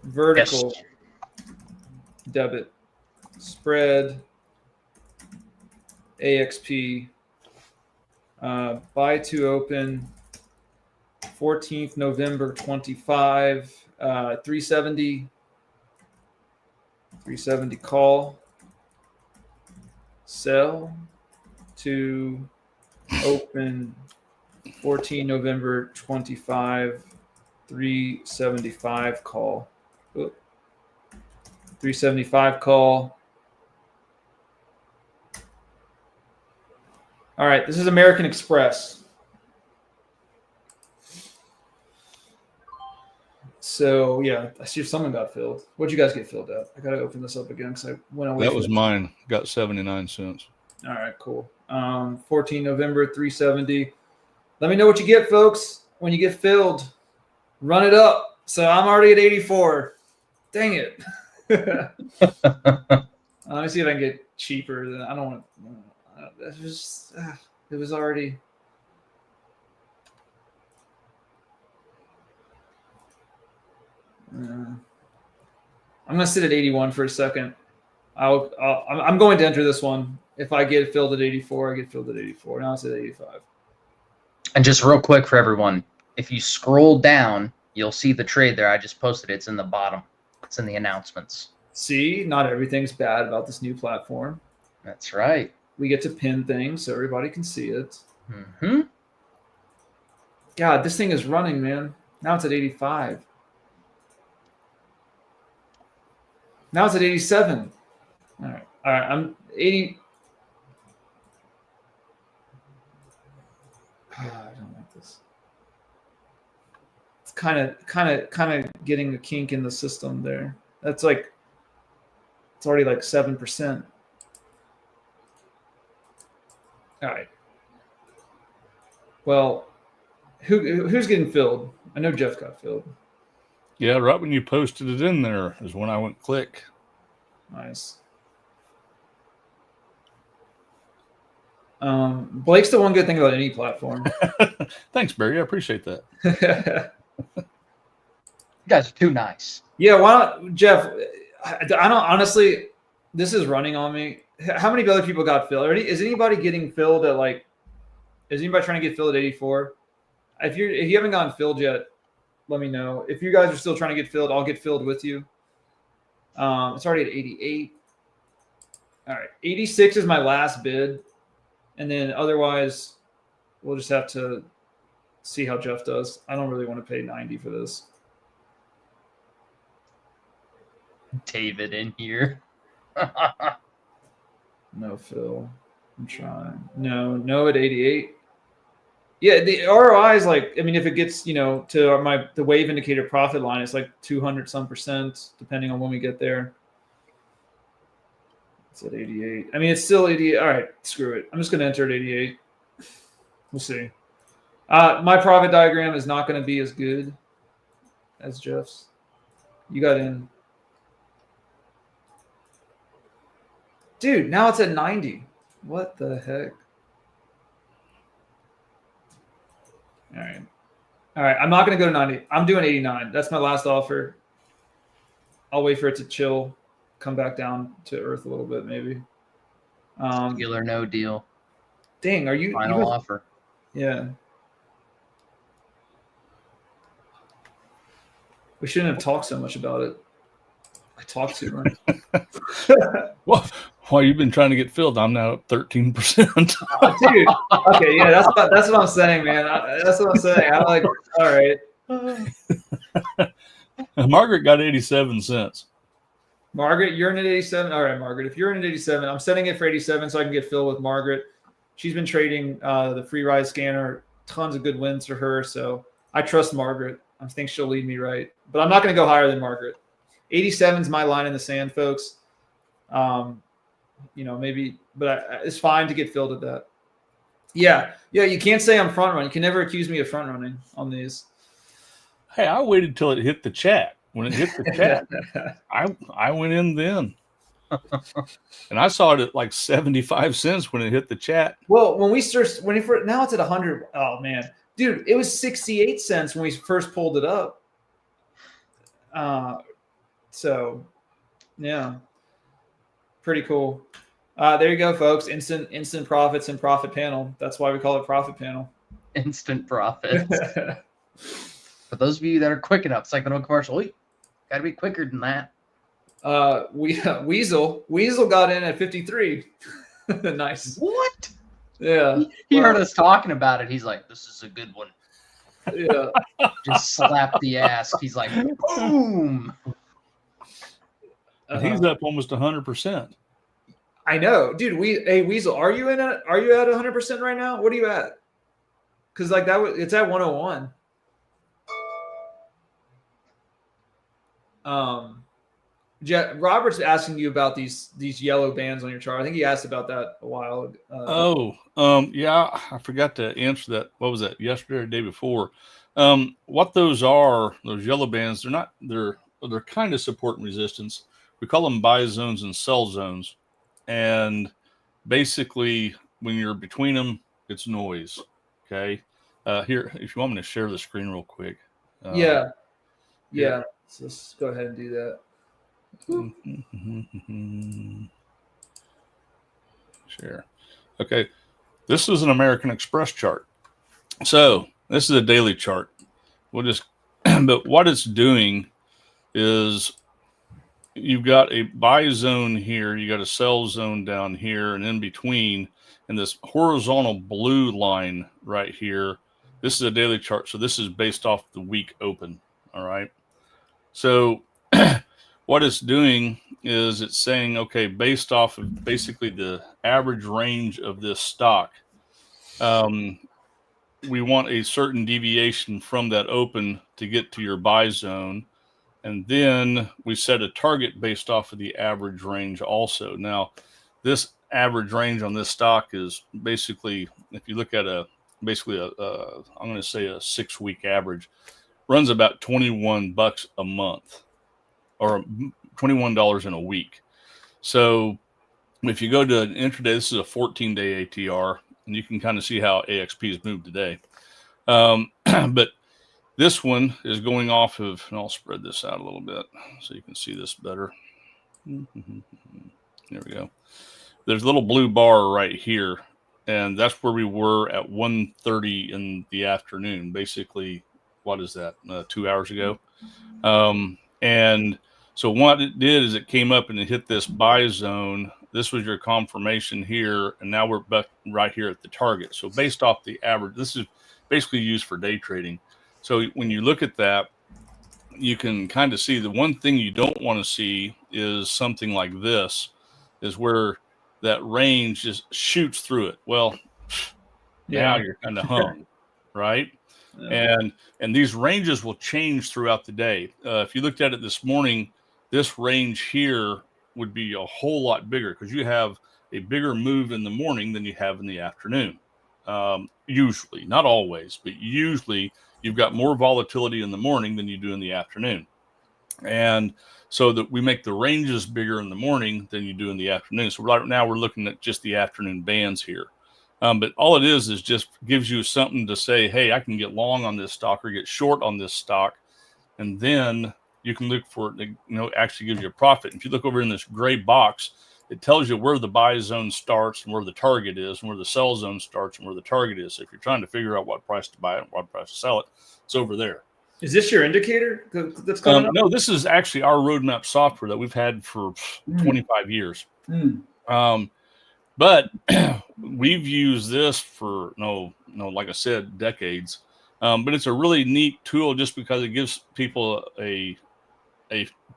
Vertical debit spread AXP. Buy to open 14th November 25, 370 call, sell to open 14 November 25, 375 call. 375 call. All right, this is American Express. So, yeah, I see if someone got filled. What'd you guys get filled at? I got to open this up again because I went away. That was mine. Got 79 cents. All right, cool. 14 November, 370. Let me know what you get, folks. When you get filled, run it up. So I'm already at 84. Dang it. Let me see if I can get cheaper. I don't want to. It was already. I'm going to sit at 81 for a second. I'm going to enter this one. If I get filled at 84, I get filled at 84. Now it's at 85. And just real quick for everyone, if you scroll down, you'll see the trade there. I just posted it. It's in the bottom. It's in the announcements. See, not everything's bad about this new platform. That's right. We get to pin things so everybody can see it. Mm-hmm. God, this thing is running, man. Now it's at 85. Now it's at 87. All right. I'm 80. I don't like this. It's kind of getting a kink in the system there. That's like, it's already like 7%. All right. Well, who's getting filled? I know Jeff got filled. Yeah, right when you posted it in there is when I went click. Nice. Blake's the one good thing about any platform. Thanks, Barry. I appreciate that. You guys are too nice. Yeah, why don't Jeff? I don't honestly. This is running on me. How many other people got filled? Is anybody getting filled at like? Is anybody trying to get filled at 84? If you haven't gotten filled yet, let me know. If you guys are still trying to get filled, I'll get filled with you. It's already at 88. All right, 86 is my last bid, and then otherwise, we'll just have to see how Jeff does. I don't really want to pay 90 for this. David in here. No, Phil. I'm trying. No at 88. Yeah, the ROI is like, I mean, if it gets, to the wave indicator profit line, it's like 200 some percent, depending on when we get there. It's at 88. I mean, it's still 88. All right, screw it. I'm just going to enter at 88. We'll see. My profit diagram is not going to be as good as Jeff's. You got in. Dude, now it's at 90. What the heck? All right. All right. I'm not going to go to 90. I'm doing 89. That's my last offer. I'll wait for it to chill, come back down to earth a little bit, maybe. Deal or no deal. Dang, are you Final offer? Yeah. We shouldn't have talked so much about it. I talked too much. Well, you've been trying to get filled. I'm now at 13%. Dude. Okay, yeah, that's what I'm saying, man. That's what I'm saying. I'm like, all right. Margaret got 87 cents. Margaret, you're in at 87. All right, Margaret. If you're in at 87, I'm setting it for 87 so I can get filled with Margaret. She's been trading the free ride scanner. Tons of good wins for her. So I trust Margaret. I think she'll lead me right. But I'm not going to go higher than Margaret. 87 is my line in the sand, folks. Maybe, but it's fine to get filled at that. Yeah. You can't say I'm front running. You can never accuse me of front running on these. Hey, I waited till it hit the chat. When it hit the chat, I went in then, and I saw it at like 75 cents when it hit the chat. Well, now it's at 100. Oh man, dude, it was 68 cents when we first pulled it up. So, yeah, pretty cool. There you go, folks. Instant profits and profit panel. That's why we call it profit panel. Instant profits. For those of you that are quick enough, it's like an old commercial. Got to be quicker than that. Weasel got in at 53. Nice. What? Yeah. He heard us talking about it. He's like, "This is a good one." Yeah. Just slap the ass. He's like, boom. He's up almost 100%. I know, dude. Weasel, are you at 100% right now? What are you at? Because like it's at 101. Robert's asking you about these yellow bands on your chart. I think he asked about that a while ago. Yeah, I forgot to answer that. What was that, yesterday or the day before? What those are, those yellow bands, they're kind of support and resistance. We call them buy zones and sell zones. And basically, when you're between them, it's noise. Okay. Here, if you want me to share the screen real quick. Yeah. So let's go ahead and do that. Share. Okay. This is an American Express chart. So this is a daily chart. But what it's doing is you've got a buy zone here, you got a sell zone down here, and in between, and this horizontal blue line right here, this is a daily chart. So this is based off the week open. All right. So what it's doing is it's saying, okay, based off of basically the average range of this stock, we want a certain deviation from that open to get to your buy zone. And then we set a target based off of the average range also. Now, this average range on this stock is basically, if you look at I'm going to say a 6-week average, runs about $21 a month or $21 in a week. So if you go to an intraday, this is a 14-day ATR, and you can kind of see how AXP has moved today. But this one is going off of, and I'll spread this out a little bit so you can see this better. There we go. There's a little blue bar right here, and that's where we were at 1:30 in the afternoon. Basically, what is that, 2 hours ago? And so what it did is it came up and it hit this buy zone. This was your confirmation here, and now we're back right here at the target. So based off the average, this is basically used for day trading. So when you look at that, you can kind of see the one thing you don't want to see is something like this, is where that range just shoots through it. Well, now you're kind of hung, right? Yeah. And these ranges will change throughout the day. If you looked at it this morning, this range here would be a whole lot bigger because you have a bigger move in the morning than you have in the afternoon. Usually, not always, but usually you've got more volatility in the morning than you do in the afternoon. And so that we make the ranges bigger in the morning than you do in the afternoon. So right now we're looking at just the afternoon bands here. But all it is just gives you something to say, hey, I can get long on this stock or get short on this stock. And then you can look for it, actually gives you a profit. If you look over in this gray box, it tells you where the buy zone starts and where the target is and where the sell zone starts and where the target is. So if you're trying to figure out what price to buy it and what price to sell it, it's over there. Is this your indicator that's coming up? No, this is actually our roadmap software that we've had for 25 years. But we've used this for, like I said, decades. But it's a really neat tool just because it gives people a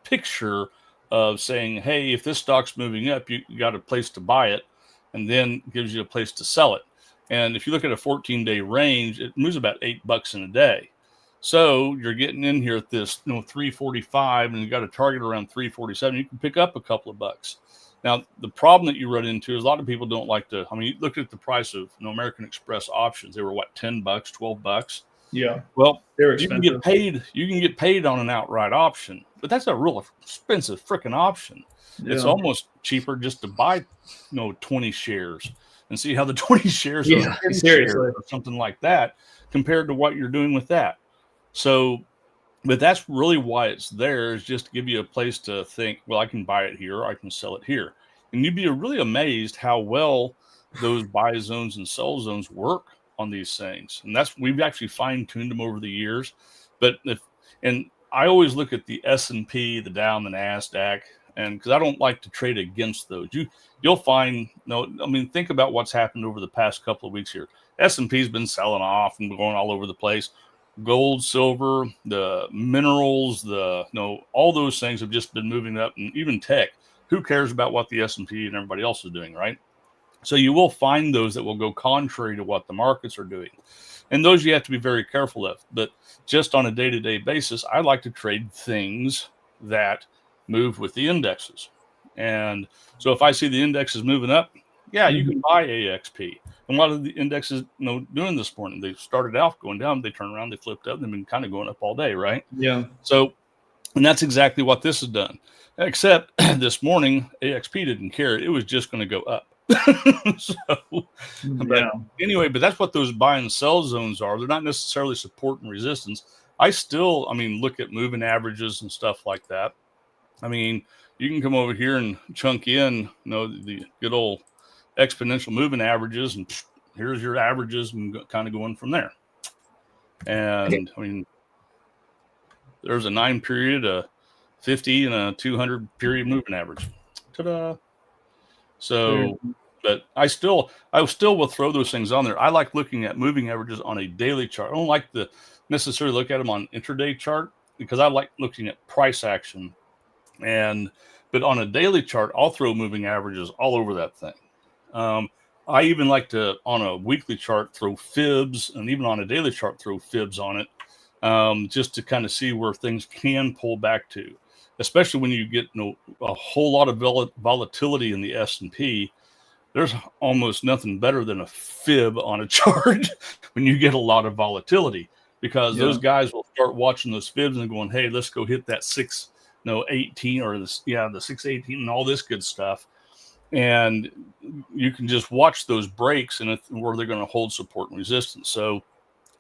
picture of saying, hey, if this stock's moving up, you got a place to buy it, and then gives you a place to sell it. And if you look at a 14-day range, it moves about $8 in a day. So you're getting in here at this, 345, and you got a target around 347. You can pick up a couple of bucks. Now, the problem that you run into is a lot of people don't like to. I mean, you look at the price of American Express options. They were what, $10, $12? Yeah. Well, they're you expensive. can get paid. You can get paid on an outright option, but that's a real expensive freaking option. Yeah. It's almost cheaper just to buy, 20 shares and see how the 20 shares are shares or something like that compared to what you're doing with that. So, but that's really why it's there, is just to give you a place to think, well, I can buy it here, or I can sell it here. And you'd be really amazed how well those buy zones and sell zones work on these things. And we've actually fine-tuned them over the years. But and I always look at the S&P, the Dow, and the NASDAQ, and because I don't like to trade against those. You'll find, think about what's happened over the past couple of weeks here. S&P's been selling off and going all over the place. Gold, silver, the minerals, all those things have just been moving up, and even tech. Who cares about what the S&P and everybody else is doing, right? So you will find those that will go contrary to what the markets are doing. And those you have to be very careful of. But just on a day-to-day basis, I like to trade things that move with the indexes. And so if I see the indexes moving up, yeah, you can buy AXP. And what are the indexes doing this morning? They started out going down, they turned around, they flipped up, and they've been kind of going up all day, right? Yeah. So, and that's exactly what this has done. Except this morning, AXP didn't care. It was just going to go up. But anyway, but that's what those buy and sell zones are. They're not necessarily support and resistance. I still, look at moving averages and stuff like that. You can come over here and chunk in, the good old exponential moving averages, and here's your averages, and kind of going from there. And there's a 9 period, a 50, and a 200 period moving average. Ta-da! So, but I still will throw those things on there. I like looking at moving averages on a daily chart. I don't like to necessarily look at them on intraday chart because I like looking at price action. But on a daily chart, I'll throw moving averages all over that thing. I even like to, on a weekly chart, throw fibs, and even on a daily chart, throw fibs on it, just to kind of see where things can pull back to, especially when you get a whole lot of volatility in the S&P. There's almost nothing better than a fib on a chart when you get a lot of volatility, because those guys will start watching those fibs and going, hey, let's go hit that 618 or the 618 and all this good stuff. And you can just watch those breaks and where they're going to hold support and resistance. So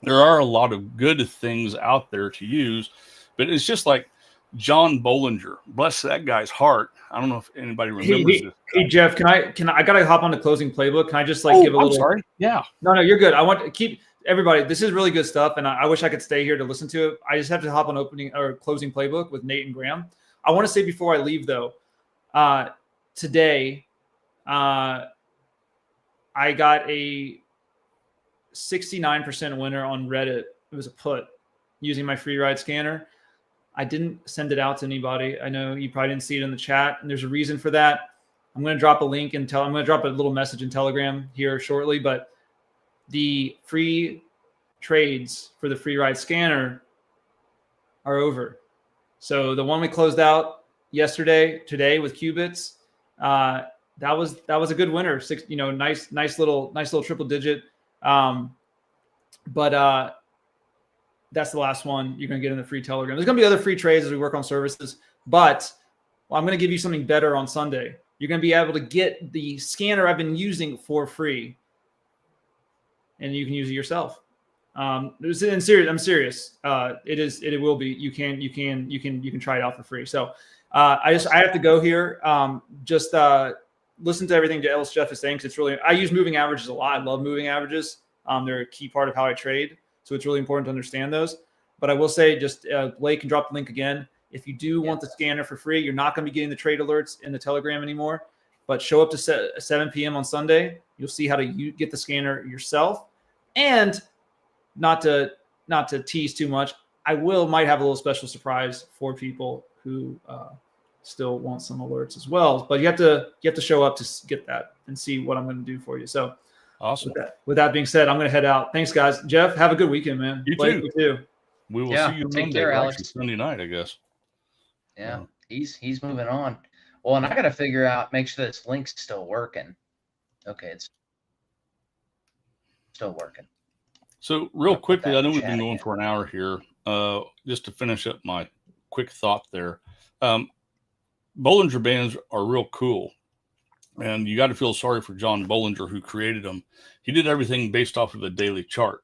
there are a lot of good things out there to use, but it's just like John Bollinger, bless that guy's heart. I don't know if anybody remembers this. Hey Jeff, can I gotta hop on the closing playbook? Can I just give a little? I'm sorry. Yeah. No, you're good. I want to keep everybody. This is really good stuff, and I wish I could stay here to listen to it. I just have to hop on opening or closing playbook with Nate and Graham. I want to say before I leave though, today, I got a 69% winner on Reddit. It was a put using my free ride scanner. I didn't send it out to anybody. I know you probably didn't see it in the chat, and there's a reason for that. I'm going to drop a link and I'm going to drop a little message in Telegram here shortly, but the free trades for the free ride scanner are over. So the one we closed out today with qubits. That was a good winner. Nice little triple digit. But that's the last one you're going to get in the free Telegram. There's going to be other free trades as we work on services, but I'm going to give you something better on Sunday. You're going to be able to get the scanner I've been using for free, and you can use it yourself. I'm serious. It will be. You can try it out for free. So I have to go here. Listen to everything else Jeff is saying, because I use moving averages a lot. I love moving averages. They're a key part of how I trade. So it's really important to understand those. But I will say, Blake can drop the link again. If you do want the scanner for free, you're not going to be getting the trade alerts in the Telegram anymore. But show up to 7 p.m. on Sunday. You'll see how to get the scanner yourself. And not to tease too much, I might have a little special surprise for people who still want some alerts as well. But you have to show up to get that and see what I'm going to do for you. So awesome. With that being said, I'm going to head out. Thanks, guys. Jeff, have a good weekend, man. You too. We will see you take Monday, care, or Alex. actually Sunday night, I guess. Yeah, he's moving on. Well, and I got to figure out, make sure this link's still working. Okay, it's still working. So real quickly, I know we've chat been going again. for an hour here. Just to finish up my quick thought there. Bollinger Bands are real cool. And you got to feel sorry for John Bollinger, who created them. He did everything based off of a daily chart.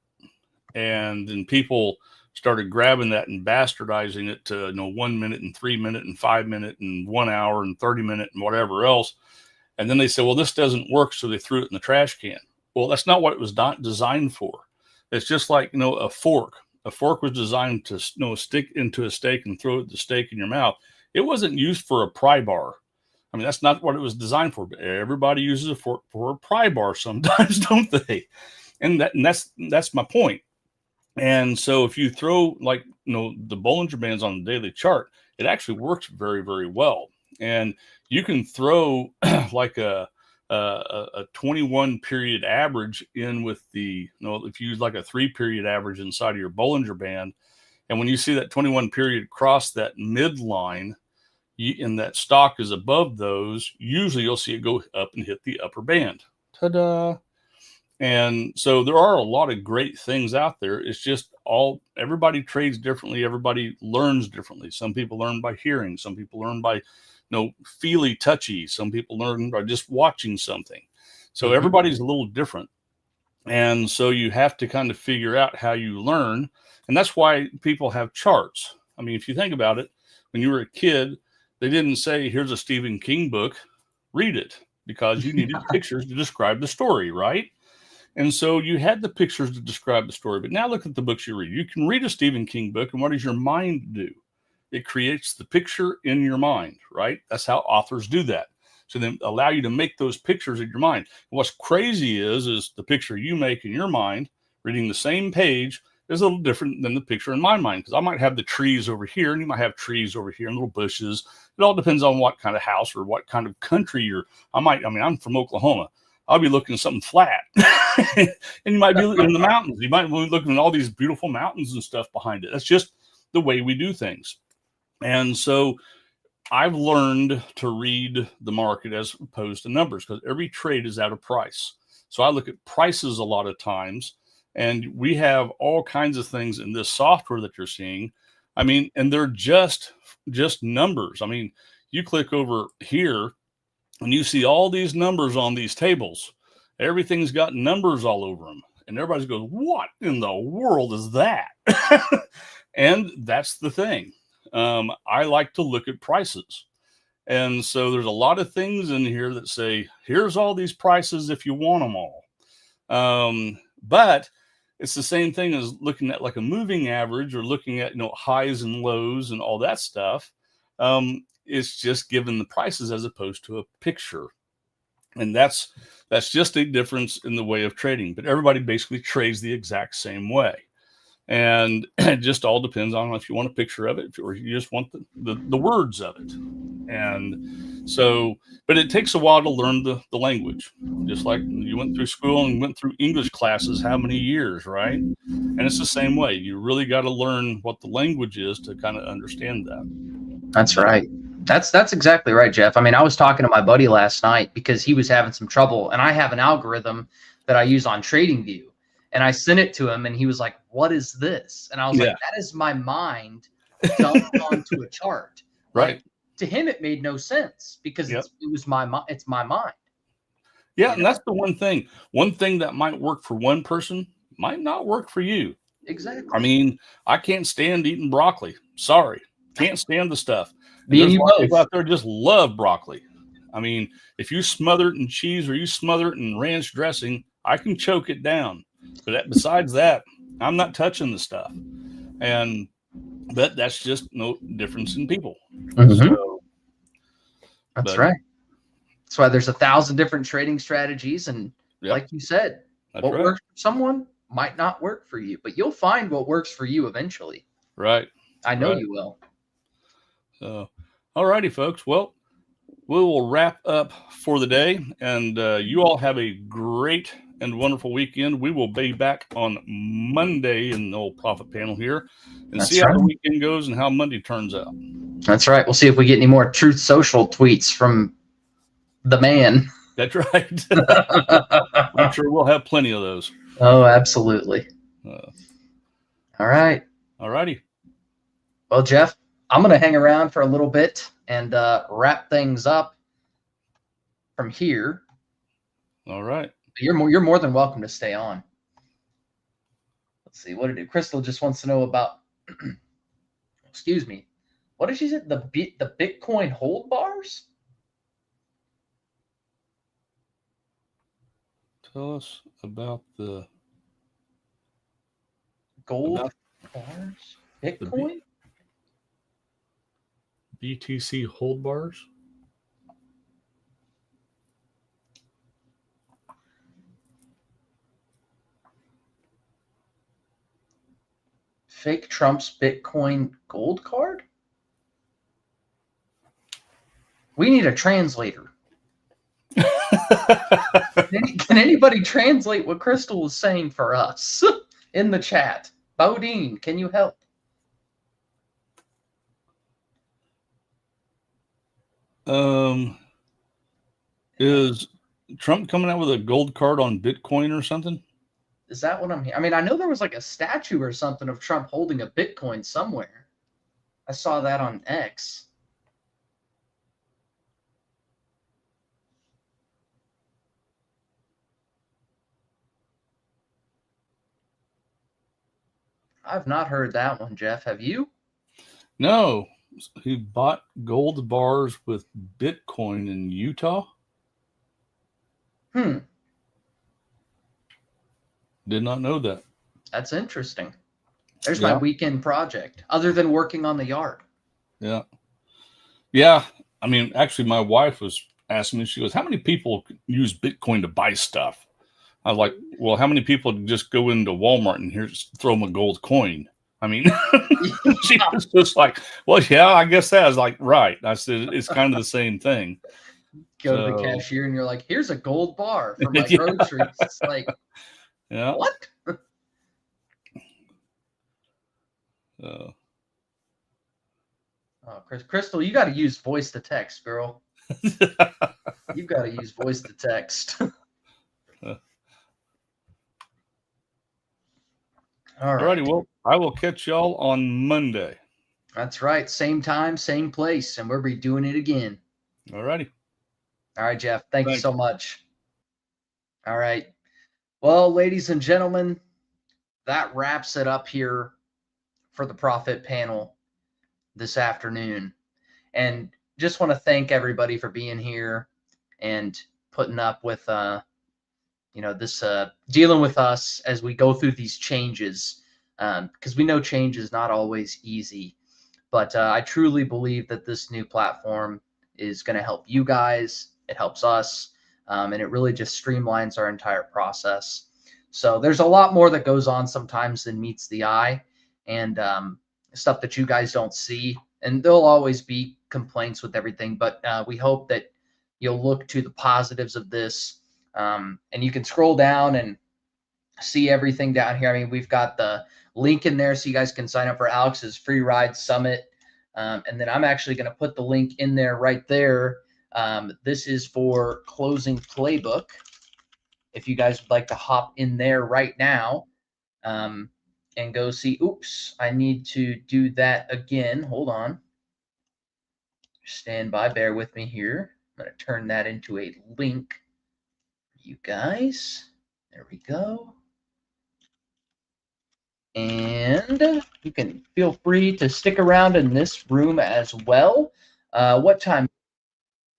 And then people started grabbing that and bastardizing it to 1 minute and 3 minute and 5 minute and 1 hour and 30 minute and whatever else. And then they said, well, this doesn't work. So they threw it in the trash can. Well, that's not what it was designed for. It's just like, a fork. A fork was designed to stick into a steak and throw the steak in your mouth. It wasn't used for a pry bar. I mean, that's not what it was designed for. But everybody uses a fork for a pry bar sometimes, don't they? And that's my point. And so if you throw the Bollinger Bands on the daily chart, it actually works very, very well. And you can throw like a 21 period average in with if you use like a 3 period average inside of your Bollinger Band. And when you see that 21 period cross that midline, and that stock is above those, usually you'll see it go up and hit the upper band. Ta-da! And so there are a lot of great things out there. It's just everybody trades differently. Everybody learns differently. Some people learn by hearing. Some people learn by, feely touchy. Some people learn by just watching something. So everybody's a little different. And so you have to kind of figure out how you learn. And that's why people have charts. I mean, if you think about it, when you were a kid, they didn't say, here's a Stephen King book, read it, because you needed pictures to describe the story, right? And so you had the pictures to describe the story. But now look at the books you read. You can read a Stephen King book, and what does your mind do? It creates the picture in your mind, right? That's how authors do that. So then allow you to make those pictures in your mind. What's crazy is the picture you make in your mind, reading the same page, is a little different than the picture in my mind, because I might have the trees over here and you might have trees over here and little bushes. It all depends on what kind of house or what kind of country I'm from Oklahoma. I'll be looking at something flat and you might be looking in the mountains. You might be looking at all these beautiful mountains and stuff behind it. That's just the way we do things. And so I've learned to read the market as opposed to numbers, because every trade is at a price. So I look at prices a lot of times. And we have all kinds of things in this software that you're seeing. I mean, and they're just numbers. I mean, you click over here and you see all these numbers on these tables. Everything's got numbers all over them. And everybody goes, what in the world is that? And that's the thing. I like to look at prices. And so there's a lot of things in here that say, here's all these prices if you want them all. But it's the same thing as looking at like a moving average, or looking at, highs and lows and all that stuff. It's just given the prices as opposed to a picture. And that's just a difference in the way of trading. But everybody basically trades the exact same way. And it just all depends on if you want a picture of it or you just want the words of it. And so, but it takes a while to learn the language. Just like you went through school and went through English classes, how many years, right? And it's the same way. You really got to learn what the language is to kind of understand that. That's right. That's exactly right, Jeff. I mean, I was talking to my buddy last night because he was having some trouble, and I have an algorithm that I use on TradingView, and I sent it to him, and he was like, "What is this?" And I was like, "That is my mind dumped onto a chart." Right. Like, to him, it made no sense because it was my mind. It's my mind. Yeah, and that's the one thing. One thing that might work for one person might not work for you. Exactly. I mean, I can't stand eating broccoli. Sorry, can't stand the stuff. Me and you both. People out there just love broccoli. I mean, if you smother it in cheese or you smother it in ranch dressing, I can choke it down. But besides that, I'm not touching the stuff. And that's just no difference in people. So, that's right. That's why there's 1,000 different trading strategies. And like you said, what works for someone might not work for you, but you'll find what works for you eventually. Right. I know you will. So, all righty, folks. Well, we will wrap up for the day, and you all have a great and wonderful weekend. We will be back on Monday in the old profit panel here and see how the weekend goes and how Monday turns out. That's right. We'll see if we get any more Truth Social tweets from the man. That's right. I'm sure we'll have plenty of those. Oh, absolutely. All right. All righty. Well, Jeff, I'm going to hang around for a little bit and wrap things up from here. All right. You're more than welcome to stay on. Let's see. What did it? Crystal just wants to know about. Excuse me. What did she say? The Bitcoin hold bars? Tell us about the gold bars. Bitcoin. BTC hold bars. Fake Trump's Bitcoin gold card? We need a translator. Can anybody translate what Crystal is saying for us in the chat? Bodine, can you help? Is Trump coming out with a gold card on Bitcoin or something? Is that what I'm hearing? I mean, I know there was like a statue or something of Trump holding a Bitcoin somewhere. I saw that on X. I've not heard that one, Jeff. Have you? No. He bought gold bars with Bitcoin in Utah. Did not know that. That's interesting. There's my weekend project, other than working on the yard. Yeah. Yeah. I mean, actually, my wife was asking me, she goes, how many people use Bitcoin to buy stuff? I was like, well, how many people just go into Walmart and throw them a gold coin? I mean, she was just like, well, yeah, I guess that. I was like, right. I said, it's kind of the same thing. Go to the cashier and you're like, here's a gold bar for my groceries. It's like, what? Oh, Crystal, you got to use voice to text, girl. You've got to use voice to text. All righty. Well, I will catch y'all on Monday. That's right. Same time, same place, and we'll be doing it again. All righty. All right, Jeff. Thank you so much. All right. Well, ladies and gentlemen, that wraps it up here for the Profit Panel this afternoon. And just want to thank everybody for being here and putting up with this dealing with us as we go through these changes, because we know change is not always easy, but I truly believe that this new platform is going to help you guys. It helps us, and it really just streamlines our entire process. So there's a lot more that goes on sometimes than meets the eye, and stuff that you guys don't see, and there'll always be complaints with everything, but we hope that you'll look to the positives of this. And you can scroll down and see everything down here. I mean, we've got the link in there so you guys can sign up for Alex's free ride summit. And then I'm actually going to put the link in there right there. This is for Closing Playbook. If you guys would like to hop in there right now and go see. Oops, I need to do that again. Hold on. Stand by. Bear with me here. I'm going to turn that into a link for you guys. There we go. And you can feel free to stick around in this room as well. What time?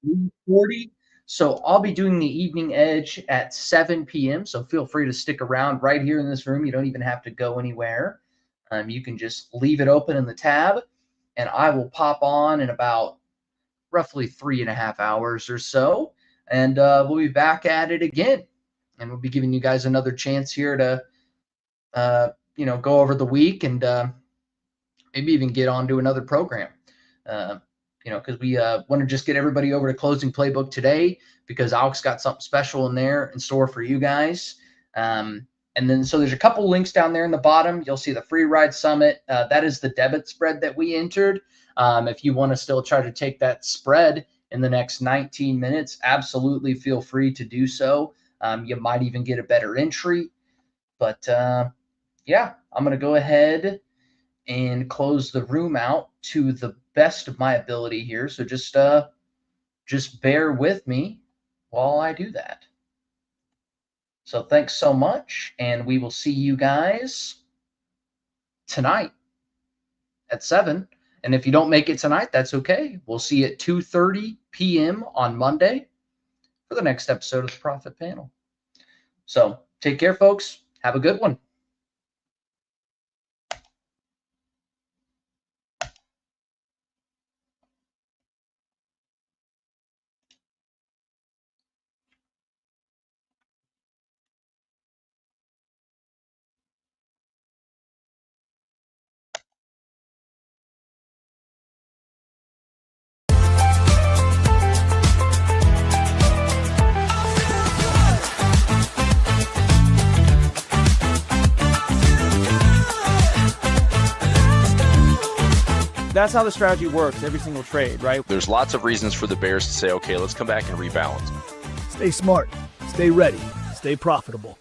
3:40. So I'll be doing the Evening Edge at 7 p.m. So feel free to stick around right here in this room. You don't even have to go anywhere. You can just leave it open in the tab, and I will pop on in about roughly 3.5 hours or so, and we'll be back at it again. And we'll be giving you guys another chance here to go over the week and maybe even get on to another program. Because we want to just get everybody over to Closing Playbook today, because Alex got something special in there in store for you guys. And then so there's a couple links down there in the bottom. You'll see the Free Ride Summit. That is the debit spread that we entered. If you want to still try to take that spread in the next 19 minutes, absolutely feel free to do so. You might even get a better entry. But yeah, I'm going to go ahead and close the room out to the best of my ability here. So just bear with me while I do that. So thanks so much, and we will see you guys tonight at 7. And if you don't make it tonight, that's okay. We'll see you at 2:30 p.m. on Monday for the next episode of the Profit Panel. So take care, folks. Have a good one. That's how the strategy works every single trade, right? There's lots of reasons for the bears to say, okay, let's come back and rebalance. Stay smart, stay ready, stay profitable.